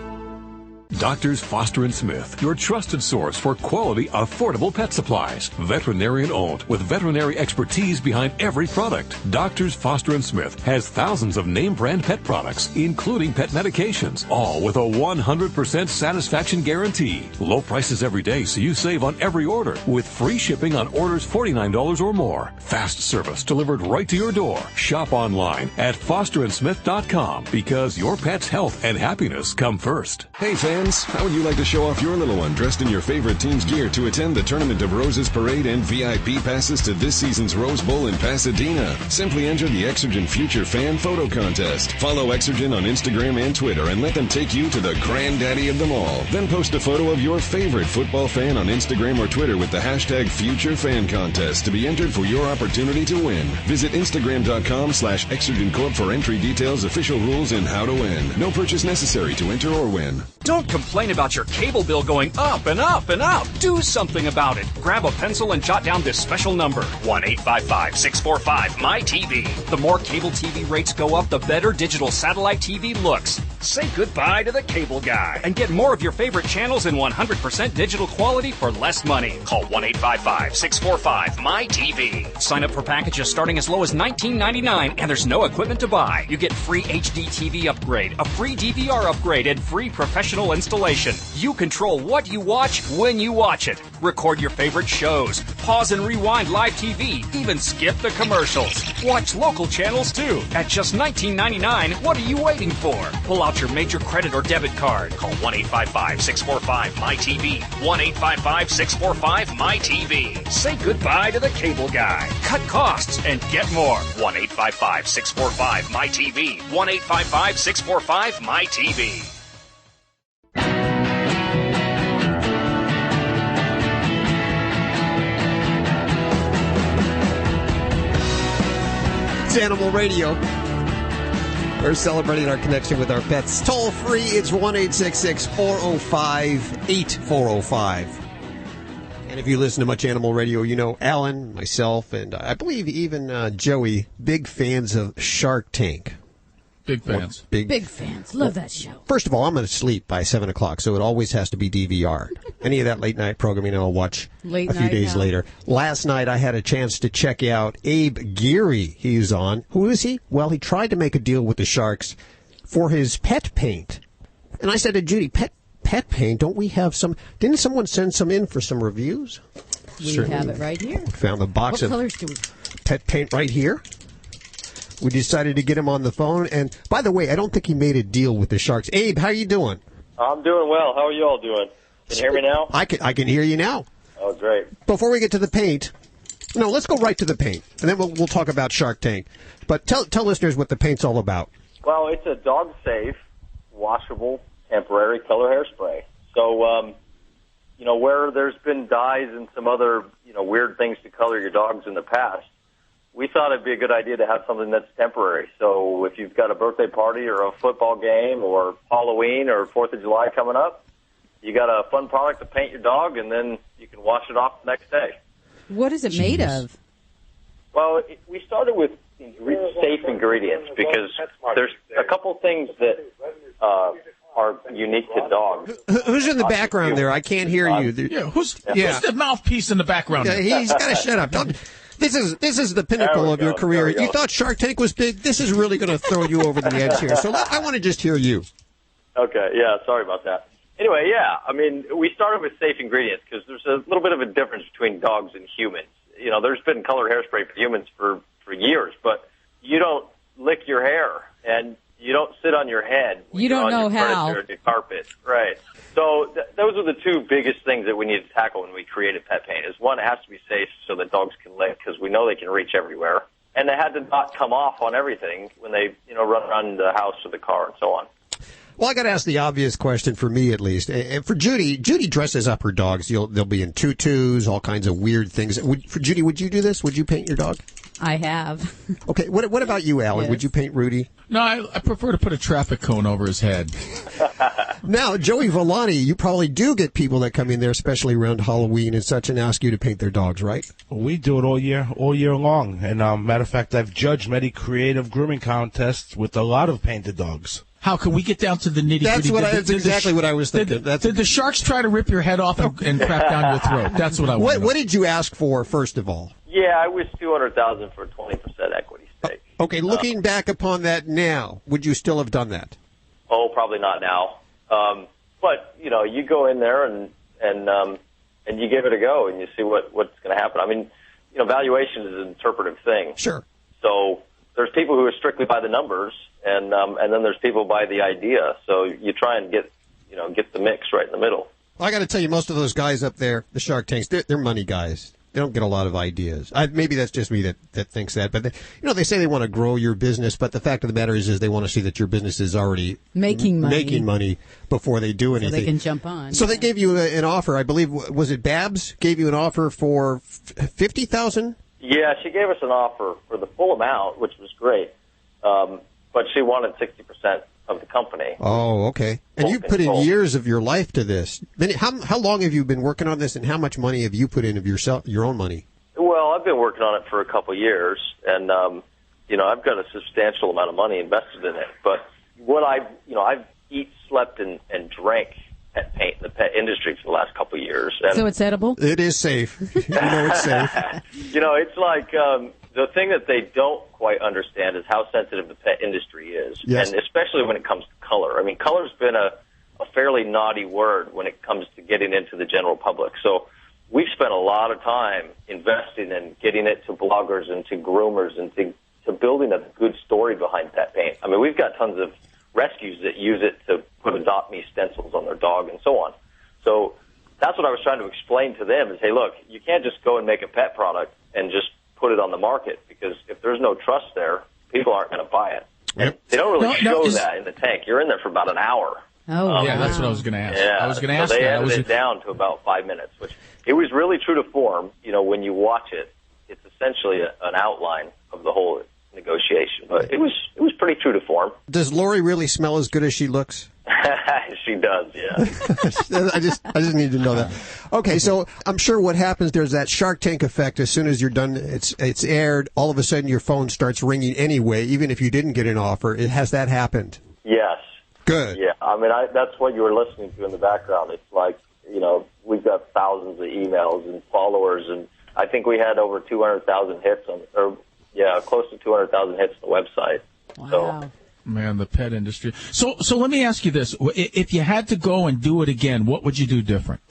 Doctors Foster & Smith, your trusted source for quality, affordable pet supplies. Veterinarian owned, with veterinary expertise behind every product. Doctors Foster & Smith has thousands of name brand pet products, including pet medications, all with a 100% satisfaction guarantee. Low prices every day, so you save on every order, with free shipping on orders $49 or more. Fast service delivered right to your door. Shop online at fosterandsmith.com, because your pet's health and happiness come first. Hey fans, how would you like to show off your little one dressed in your favorite team's gear to attend the Tournament of Roses Parade and VIP passes to this season's Rose Bowl in Pasadena? Simply enter the Exergen Future Fan Photo Contest. Follow Exergen on Instagram and Twitter and let them take you to the granddaddy of them all. Then post a photo of your favorite football fan on Instagram or Twitter with the hashtag Future Fan Contest to be entered for your opportunity to win. Visit Instagram.com/ExergenCorp for entry details, official rules, and how to win. No purchase necessary to enter or win. Don't complain about your cable bill going up and up and up. Do something about it. Grab a pencil and jot down this special number, 1-855-645-MY-TV. The more cable TV rates go up, the better digital satellite TV looks. Say goodbye to the cable guy and get more of your favorite channels in 100% digital quality for less money. Call 1-855-645-MY-TV. Sign up for packages starting as low as $19.99, and there's no equipment to buy. You get free HD TV upgrade, a free DVR upgrade, and free professional installation. You control what you watch when you watch it. Record your favorite shows. Pause and rewind live TV. Even skip the commercials. Watch local channels too. At just $19.99, what are you waiting for? Pull out your major credit or debit card. Call 1-855-645-MY-TV. 1-855-645-MY-TV. Say goodbye to the cable guy. Cut costs and get more. 1-855-645-MY-TV. 1-855-645-MY-TV. It's Animal Radio. We're celebrating our connection with our pets. Toll free, it's 1-866-405-8405. And if you listen to much Animal Radio, you know Alan, myself, and I believe even Joey, big fans of Shark Tank. Big fans. Big fans. Love that show. First of all, I'm going to sleep by 7 o'clock, so it always has to be DVR'd. Any of that late night programming I'll watch a few days later. Last night I had a chance to check out Abe Geary. He's on. Who is he? Well, he tried to make a deal with the Sharks for his pet paint. And I said to Judy, pet paint, don't we have some? Didn't someone send some in for some reviews? We have it right here. Found the box what of colors do we? pet paint right here. We decided to get him on the phone. And by the way, I don't think he made a deal with the Sharks. Abe, how you doing? I'm doing well. How are you all doing? Can you hear me now? I can hear you now. Oh, great. Before we get to the paint, no, let's go right to the paint, and then we'll talk about Shark Tank. But tell listeners what the paint's all about. Well, it's a dog-safe, washable, temporary color hairspray. So, where there's been dyes and some other, weird things to color your dogs in the past, we thought it'd be a good idea to have something that's temporary. So if you've got a birthday party or a football game or Halloween or 4th of July coming up, you got a fun product to paint your dog, and then you can wash it off the next day. What is it made of? Well, we started with safe ingredients because there's a couple things that are unique to dogs. Who's in the background there? I can't hear you. Who's the mouthpiece in the background? He's got to shut up. This is the pinnacle of your career. You thought Shark Tank was big. This is really going to throw you over the edge here. So I want to just hear you. Okay, yeah, sorry about that. Anyway, we started with safe ingredients because there's a little bit of a difference between dogs and humans. There's been color hairspray for humans for years, but you don't lick your hair and you don't sit on your head. You don't know how. Or the carpet, right? So those are the two biggest things that we need to tackle when we created pet paint. Is one, it has to be safe so that dogs can lick because we know they can reach everywhere, and they had to not come off on everything when they run around the house or the car and so on. Well, I got to ask the obvious question for me, at least. And for Judy dresses up her dogs. They'll be in tutus, all kinds of weird things. For Judy, would you do this? Would you paint your dog? I have. Okay. What about you, Alan? Yes. Would you paint Rudy? No, I prefer to put a traffic cone over his head. Now, Joey Villani, you probably do get people that come in there, especially around Halloween and such, and ask you to paint their dogs, right? We do it all year long. And matter of fact, I've judged many creative grooming contests with a lot of painted dogs. How can we get down to the nitty-gritty? That's exactly what I was thinking. Did the sharks try to rip your head off and crap down your throat? That's what I want. What did you ask for, first of all? Yeah, I was $200,000 for a 20% equity stake. Okay, looking back upon that now, would you still have done that? Oh, probably not now. But you go in there and you give it a go and you see what's going to happen. I mean, valuation is an interpretive thing. Sure. So there's people who are strictly by the numbers, and then there's people by the idea. So you try and get the mix right in the middle. Well, I got to tell you, most of those guys up there, the Shark Tanks, they're money guys. They don't get a lot of ideas. Maybe that's just me that thinks that. But they say they want to grow your business, but the fact of the matter is they want to see that your business is already making money before they do anything. So they can jump on. So they gave you an offer. I believe, was it Babs gave you an offer for $50,000? Yeah, she gave us an offer for the full amount, which was great. But she wanted 60% of the company. Oh, okay. And you put in years of your life to this. How long have you been working on this, and how much money have you put in of your own money? Well, I've been working on it for a couple of years, and I've got a substantial amount of money invested in it. But what I've eat, slept, and drank pet paint in the pet industry for the last couple of years. And so it's edible? It is safe. It's safe. It's like the thing that they don't quite understand is how sensitive the pet industry is, yes. And especially when it comes to color. I mean, color's been a fairly naughty word when it comes to getting into the general public. So we've spent a lot of time investing in getting it to bloggers and to groomers and to building a good story behind pet paint. I mean, we've got tons of rescues that use it to put Adopt Me stencils on their dog and so on. So that's what I was trying to explain to them is, hey, look, you can't just go and make a pet product and just put it on the market, because if there's no trust there, people aren't going to buy it. Yep. They don't really show that in the tank. You're in there for about an hour. Oh, yeah, that's what I was going to ask. Yeah, I was going to ask they that. edited it down to about 5 minutes, which it was really true to form. When you watch it, it's essentially an outline of the whole negotiation. But it was pretty true to form. Does Lori really smell as good as she looks? She does, yeah. I just need to know that. Okay, so I'm sure what happens, there's that Shark Tank effect. As soon as you're done, it's aired, all of a sudden your phone starts ringing anyway, even if you didn't get an offer. Has that happened? Yes. Good. Yeah, I mean, that's what you were listening to in the background. It's like, we've got thousands of emails and followers, and I think we had over 200,000 hits close to 200,000 hits on the website. Wow. So, man, the pet industry. So let me ask you this. If you had to go and do it again, what would you do different?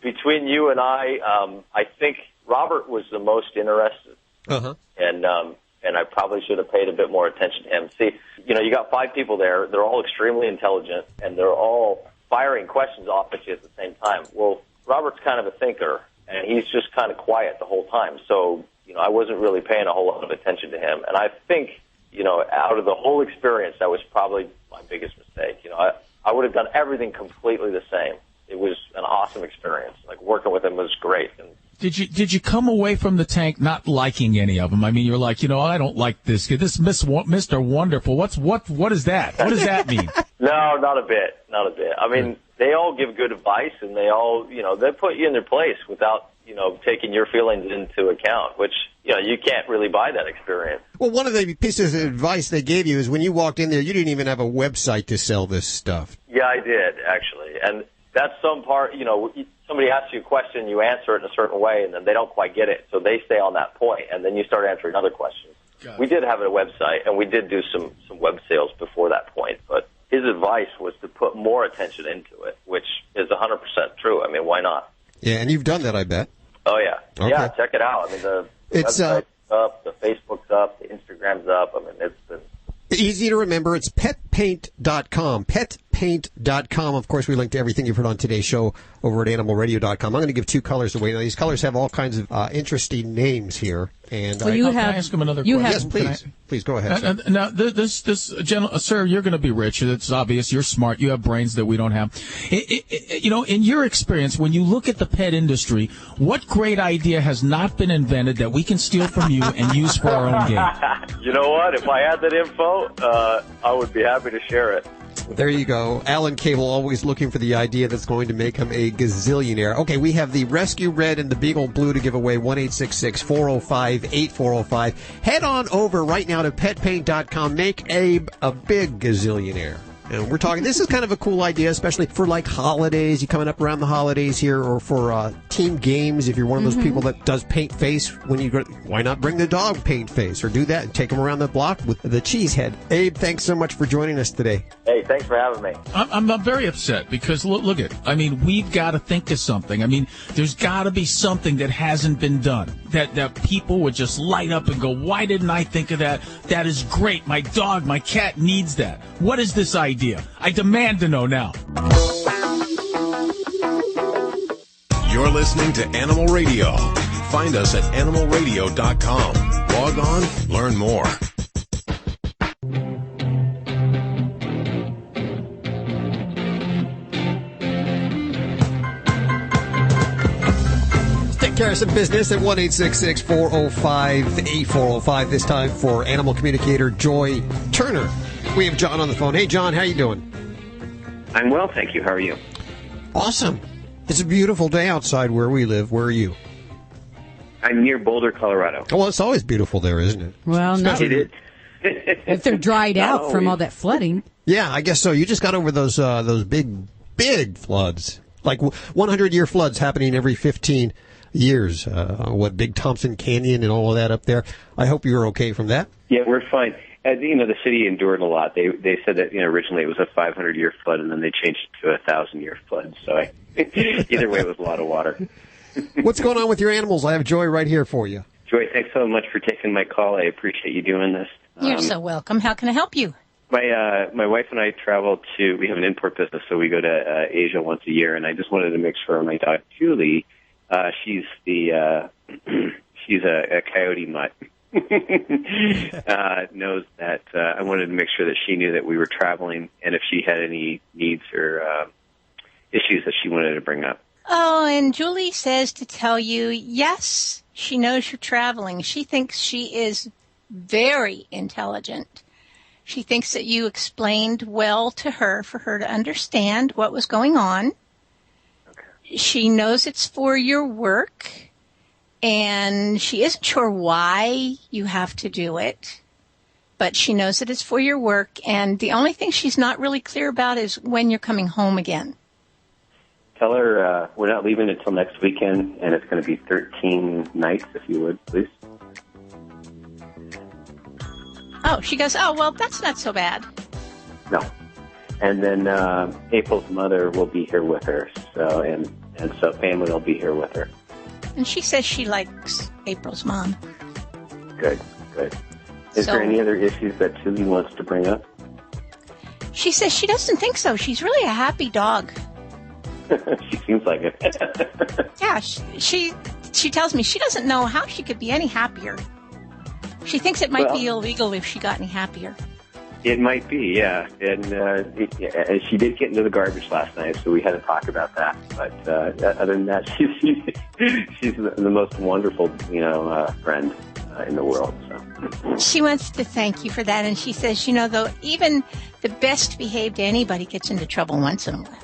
Between you and I think Robert was the most interested. Uh-huh. And I probably should have paid a bit more attention to him. See, you got 5 people there. They're all extremely intelligent, and they're all firing questions off at you at the same time. Well, Robert's kind of a thinker, and he's just kind of quiet the whole time. So, I wasn't really paying a whole lot of attention to him. And I think, out of the whole experience, that was probably my biggest mistake. I would have done everything completely the same. It was an awesome experience. Like, working with him was great. And Did you come away from the tank not liking any of them? I mean, you're like, I don't like this kid. This Mr. Wonderful. What is that? What does that mean? No, not a bit. Not a bit. I mean, they all give good advice, and they all, they put you in their place without, taking your feelings into account, which, you can't really buy that experience. Well, one of the pieces of advice they gave you is when you walked in there, you didn't even have a website to sell this stuff. Yeah, I did, actually. And that's some part, somebody asks you a question, you answer it in a certain way, and then they don't quite get it, so they stay on that point, and then you start answering other questions. We did have a website, and we did do some web sales before that point, but his advice was to put more attention into it, which is 100% true. I mean, why not? Yeah, and you've done that, I bet. Oh, yeah. Okay. Yeah, check it out. I mean, the website's up, the Facebook's up, the Instagram's up. I mean, it's been... Easy to remember. It's petpaint.com. Petpaint.com. Of course, we link to everything you've heard on today's show over at animalradio.com. I'm going to give 2 colors away. Now, these colors have all kinds of interesting names here. And can I ask him another question? Yes, please. Please go ahead, sir. Now, this sir, you're going to be rich. It's obvious. You're smart. You have brains that we don't have. In your experience, when you look at the pet industry, what great idea has not been invented that we can steal from you and use for our own gain? You know what? If I had that info, I would be happy to share it. There you go. Alan Cable always looking for the idea that's going to make him a gazillionaire. Okay, we have the Rescue Red and the Beagle Blue to give away, 1-866-405-8405. Head on over right now to petpaint.com. Make Abe a big gazillionaire. And we're talking, this is kind of a cool idea, especially for like holidays. You coming up around the holidays here, or for team games. If you're one of those people that does paint face when you go, why not bring the dog paint face or do that and take them around the block with the cheese head? Abe, thanks so much for joining us today. Hey, thanks for having me. I'm very upset because look at, I mean, we've got to think of something. I mean, there's got to be something that hasn't been done that people would just light up and go, why didn't I think of that? That is great. My dog, my cat needs that. What is this idea? I demand to know now. You're listening to Animal Radio. Find us at animalradio.com. Log on, learn more. Take care of some business at 1-866-405-8405. This time for animal communicator Joy Turner. We have John on the phone. Hey, John, how you doing? I'm well, thank you. How are you? Awesome. It's a beautiful day outside where we live. Where are you? I'm near Boulder, Colorado. Oh, well, it's always beautiful there, isn't it? Well, no. It is. If they're dried out from all that flooding. Yeah, I guess so. You just got over those big floods. Like 100-year floods happening every 15 years. Big Thompson Canyon and all of that up there. I hope you're okay from that. Yeah, we're fine. The city endured a lot. They said that originally it was a 500-year flood, and then they changed it to a 1,000-year flood. So either way, it was a lot of water. What's going on with your animals? I have Joy right here for you. Joy, thanks so much for taking my call. I appreciate you doing this. You're so welcome. How can I help you? My wife and I travel we have an import business, so we go to Asia once a year, and I just wanted to make sure my dog Julie, she's a coyote mutt. Knows that I wanted to make sure that she knew that we were traveling, and if she had any needs or issues that she wanted to bring up. Oh, and Julie says to tell you, yes, she knows you're traveling. She thinks she is very intelligent. She thinks that you explained well to her for her to understand what was going on. Okay. She knows it's for your work. And she isn't sure why you have to do it, but she knows that it's for your work. And the only thing she's not really clear about is when you're coming home again. Tell her we're not leaving until next weekend, and it's going to be 13 nights, if you would, please. Oh, she goes, oh, well, that's not so bad. No. And then April's mother will be here with her, so and so family will be here with her. And she says she likes April's mom. Good. Is there any other issues that Julie wants to bring up? She says she doesn't think so. She's really a happy dog. She seems like it. Yeah, she tells me she doesn't know how she could be any happier. She thinks it might be illegal if she got any happier. It might be, yeah. And she did get into the garbage last night, so we had to talk about that. But other than that, she's the most wonderful, friend in the world. So. She wants to thank you for that, and she says, though, even the best behaved anybody gets into trouble once in a while.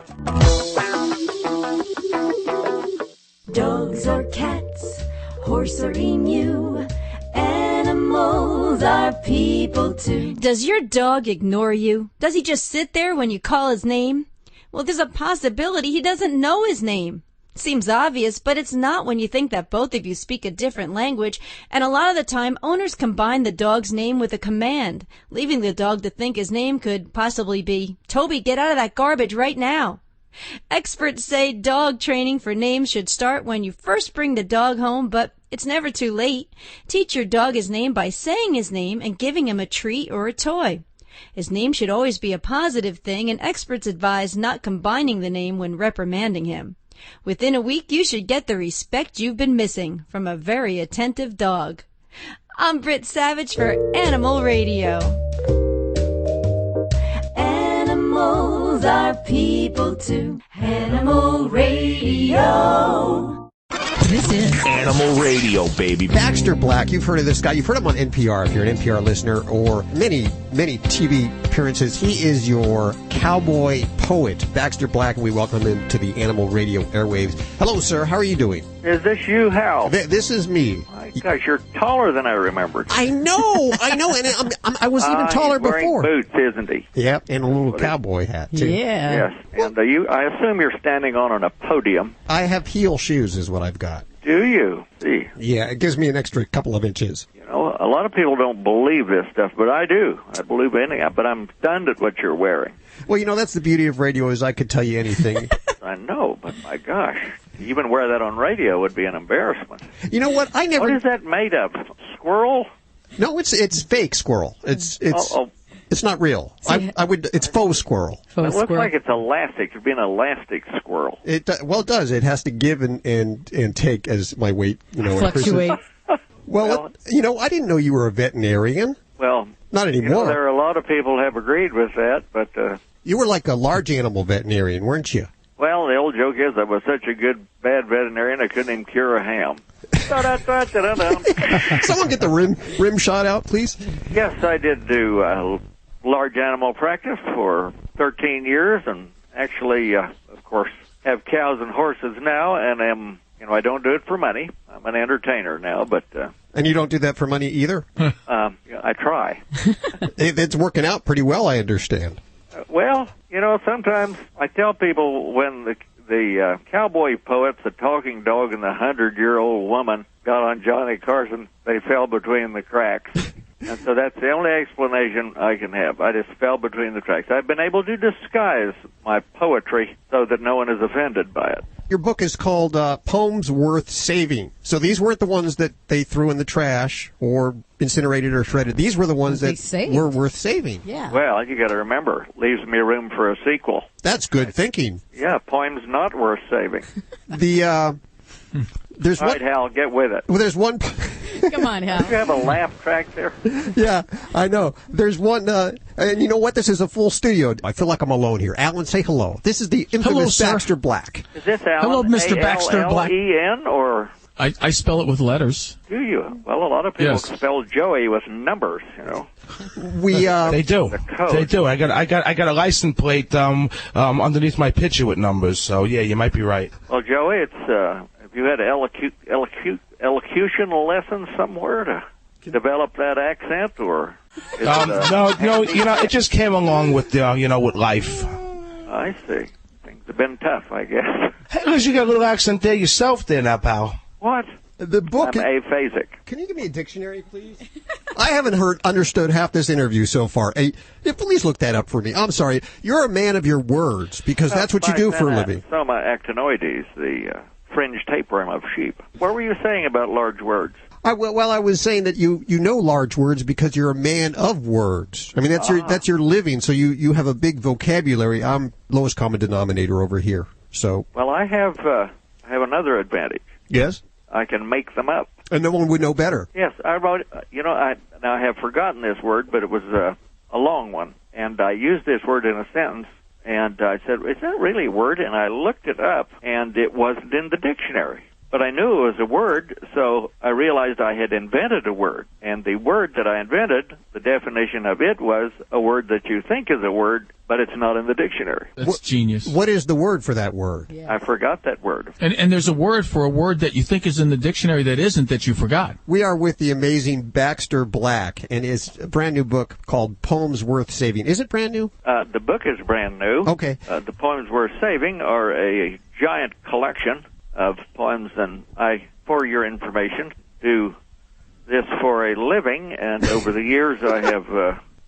Dogs or cats, horse or emu, animals are people too. Does your dog ignore you? Does he just sit there when you call his name? Well, there's a possibility he doesn't know his name. Seems obvious, but it's not when you think that both of you speak a different language, and a lot of the time owners combine the dog's name with a command, leaving the dog to think his name could possibly be, Toby, get out of that garbage right now. Experts say dog training for names should start when you first bring the dog home, but it's never too late. Teach your dog his name by saying his name and giving him a treat or a toy. His name should always be a positive thing, and experts advise not combining the name when reprimanding him. Within a week, you should get the respect you've been missing from a very attentive dog. I'm Britt Savage for Animal Radio. Animals are people too. Animal Radio. This is Animal Radio, baby. Baxter Black, you've heard of this guy. You've heard him on NPR if you're an NPR listener, or many TV appearances. He is your cowboy poet, Baxter Black, and we welcome him to the Animal Radio airwaves. Hello, sir. How are you doing? Is this you, Hal? This is me. My gosh, you're taller than I remembered. I know, and I was even taller he's wearing before. Boots, isn't he? Yep, and a little cowboy hat, too. Yes, and I assume you're standing on a podium. I have heel shoes is what I've got. Do you? See. Yeah, it gives me an extra couple of inches. You know, a lot of people don't believe this stuff, but I do. I believe anything, but I'm stunned at what you're wearing. Well, that's the beauty of radio is I could tell you anything. I know, but my gosh, to even wear that on radio would be an embarrassment. You know what? I never. What is that made of? Squirrel? No, it's fake squirrel. It's not real. It's faux squirrel. It looks like it's elastic. It'd be an elastic squirrel. It does. It has to give and take as my weight, fluctuate. Well, I didn't know you were a veterinarian. Well, not anymore. There are a lot of people who have agreed with that, but you were like a large animal veterinarian, weren't you? Well, the old joke is I was such a bad veterinarian I couldn't even cure a ham. Someone get the rim shot out, please. Yes, I did do large animal practice for 13 years, and actually, of course, have cows and horses now, and I don't do it for money. I'm an entertainer now, but... and you don't do that for money either? I try. It's working out pretty well, I understand. Well, sometimes I tell people when the cowboy poets, the talking dog, and the 100-year-old woman got on Johnny Carson, they fell between the cracks. And so that's the only explanation I can have. I just fell between the cracks. I've been able to disguise my poetry so that no one is offended by it. Your book is called Poems Worth Saving. So these weren't the ones that they threw in the trash or incinerated or shredded. These were the ones that were worth saving. Yeah. Well, you got to remember, leaves me room for a sequel. That's good thinking. Yeah, poems not worth saving. There's all right, Hal, get with it. Well, there's one. Come on, Hal. Do you have a laugh track there? Yeah, I know. There's one, and you know what? This is a full studio. I feel like I'm alone here. Alan, say hello. This is the infamous Baxter Black. Is this Alan? Hello, Mr. Baxter Black. A-L-L-E-N, or? I spell it with letters. Do you? Well, a lot of people spell Joey with numbers, They do. They do. I got a license plate underneath my picture with numbers. So yeah, you might be right. Well, Joey, it's have you had elocution lessons somewhere to develop that accent, or? No. It just came along with with life. I see. Things have been tough, I guess. Hey, at least you got a little accent there yourself, there now, pal. What? The book. I'm aphasic. Can you give me a dictionary, please? I haven't understood half this interview so far. Hey, please look that up for me. I'm sorry. You're a man of your words because that's what you do for a living. Soma actinoides, the fringe tapeworm of sheep. What were you saying about large words? I was saying that you know large words because you're a man of words. I mean, that's your living, so you have a big vocabulary. I'm lowest common denominator over here. So. Well, I have another advantage. Yes? I can make them up. And no one would know better. Yes, I wrote, I have forgotten this word, but it was a long one. And I used this word in a sentence, and I said, is that really a word? And I looked it up, and it wasn't in the dictionary. But I knew it was a word, so I realized I had invented a word. And the word that I invented, the definition of it was a word that you think is a word, but it's not in the dictionary. That's genius. What is the word for that word? Yeah. I forgot that word. And there's a word for a word that you think is in the dictionary that isn't, that you forgot. We are with the amazing Baxter Black, and his brand new book called Poems Worth Saving. Is it brand new? The book is brand new. Okay. The Poems Worth Saving are a giant collection of poems, and I, for your information, do this for a living, and over the years I have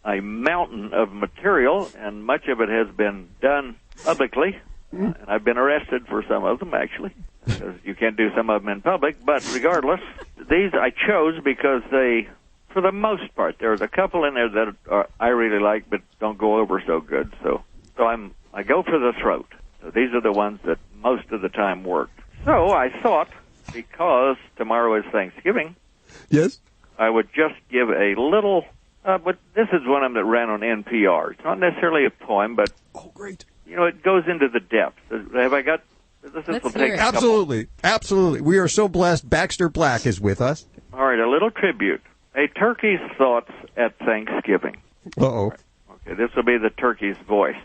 a mountain of material, and much of it has been done publicly, and I've been arrested for some of them, actually, because you can't do some of them in public, but regardless, these I chose because they, for the most part, there's a couple in there that I really like, but don't go over so good, so I go for the throat. So these are the ones that most of the time work. So I thought, because tomorrow is Thanksgiving, yes, I would just give a little, but this is one of them that ran on NPR. It's not necessarily a poem, but oh, great. It goes into the depths. Have I got This will take Absolutely. We are so blessed. Baxter Black is with us. All right, a little tribute. A turkey's thoughts at Thanksgiving. Uh-oh. Okay, this will be the turkey's voice.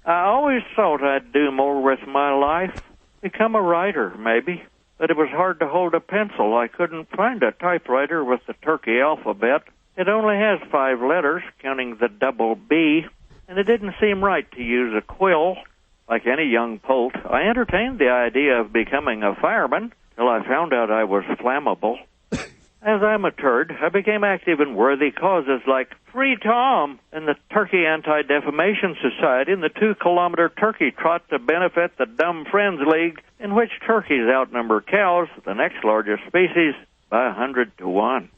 I always thought I'd do more with my life. Become a writer, maybe. But it was hard to hold a pencil. I couldn't find a typewriter with the turkey alphabet. It only has 5 letters, counting the double B, and it didn't seem right to use a quill. Like any young poult, I entertained the idea of becoming a fireman till I found out I was flammable. As I matured, I became active in worthy causes like Free Tom and the Turkey Anti-Defamation Society and the 2-kilometer turkey trot to benefit the Dumb Friends League, in which turkeys outnumber cows, the next largest species, by 100 to 1.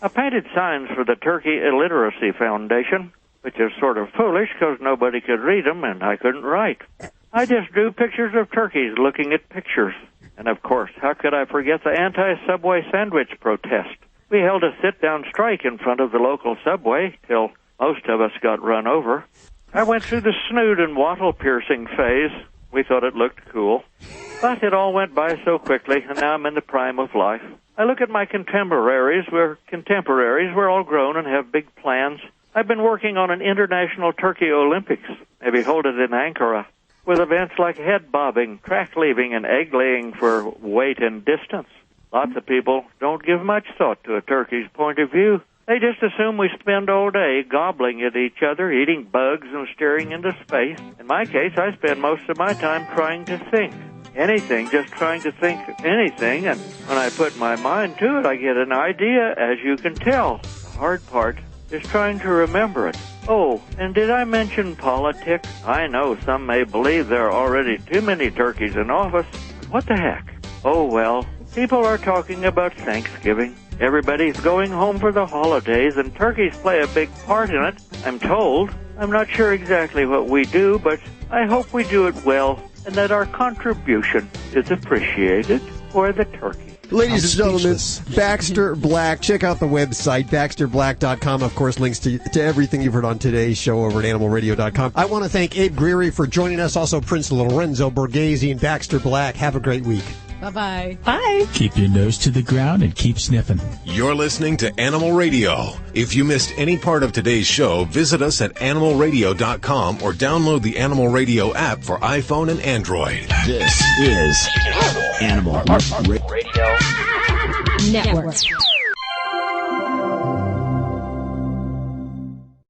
I painted signs for the Turkey Illiteracy Foundation, which is sort of foolish because nobody could read them and I couldn't write. I just drew pictures of turkeys looking at pictures. And, of course, how could I forget the anti-Subway sandwich protest? We held a sit-down strike in front of the local Subway till most of us got run over. I went through the snoot and wattle-piercing phase. We thought it looked cool. But it all went by so quickly, and now I'm in the prime of life. I look at my contemporaries. We're all grown and have big plans. I've been working on an international turkey Olympics, maybe hold it in Ankara, with events like head bobbing, track leaving, and egg laying for weight and distance. Lots of people don't give much thought to a turkey's point of view. They just assume we spend all day gobbling at each other, eating bugs, and staring into space. In my case, I spend most of my time trying to think. Anything, just trying to think anything, and when I put my mind to it, I get an idea, as you can tell. The hard part is trying to remember it. Oh, and did I mention politics? I know some may believe there are already too many turkeys in office. What the heck? Oh, well, people are talking about Thanksgiving. Everybody's going home for the holidays, and turkeys play a big part in it, I'm told. I'm not sure exactly what we do, but I hope we do it well, and that our contribution is appreciated for the turkey. Ladies and gentlemen, Baxter Black. Check out the website, baxterblack.com. Of course, links to everything you've heard on today's show over at animalradio.com. I want to thank Abe Geary for joining us, also Prince Lorenzo Borghese and Baxter Black. Have a great week. Bye-bye. Bye. Keep your nose to the ground and keep sniffing. You're listening to Animal Radio. If you missed any part of today's show, visit us at animalradio.com or download the Animal Radio app for iPhone and Android. This is Animal Radio Network.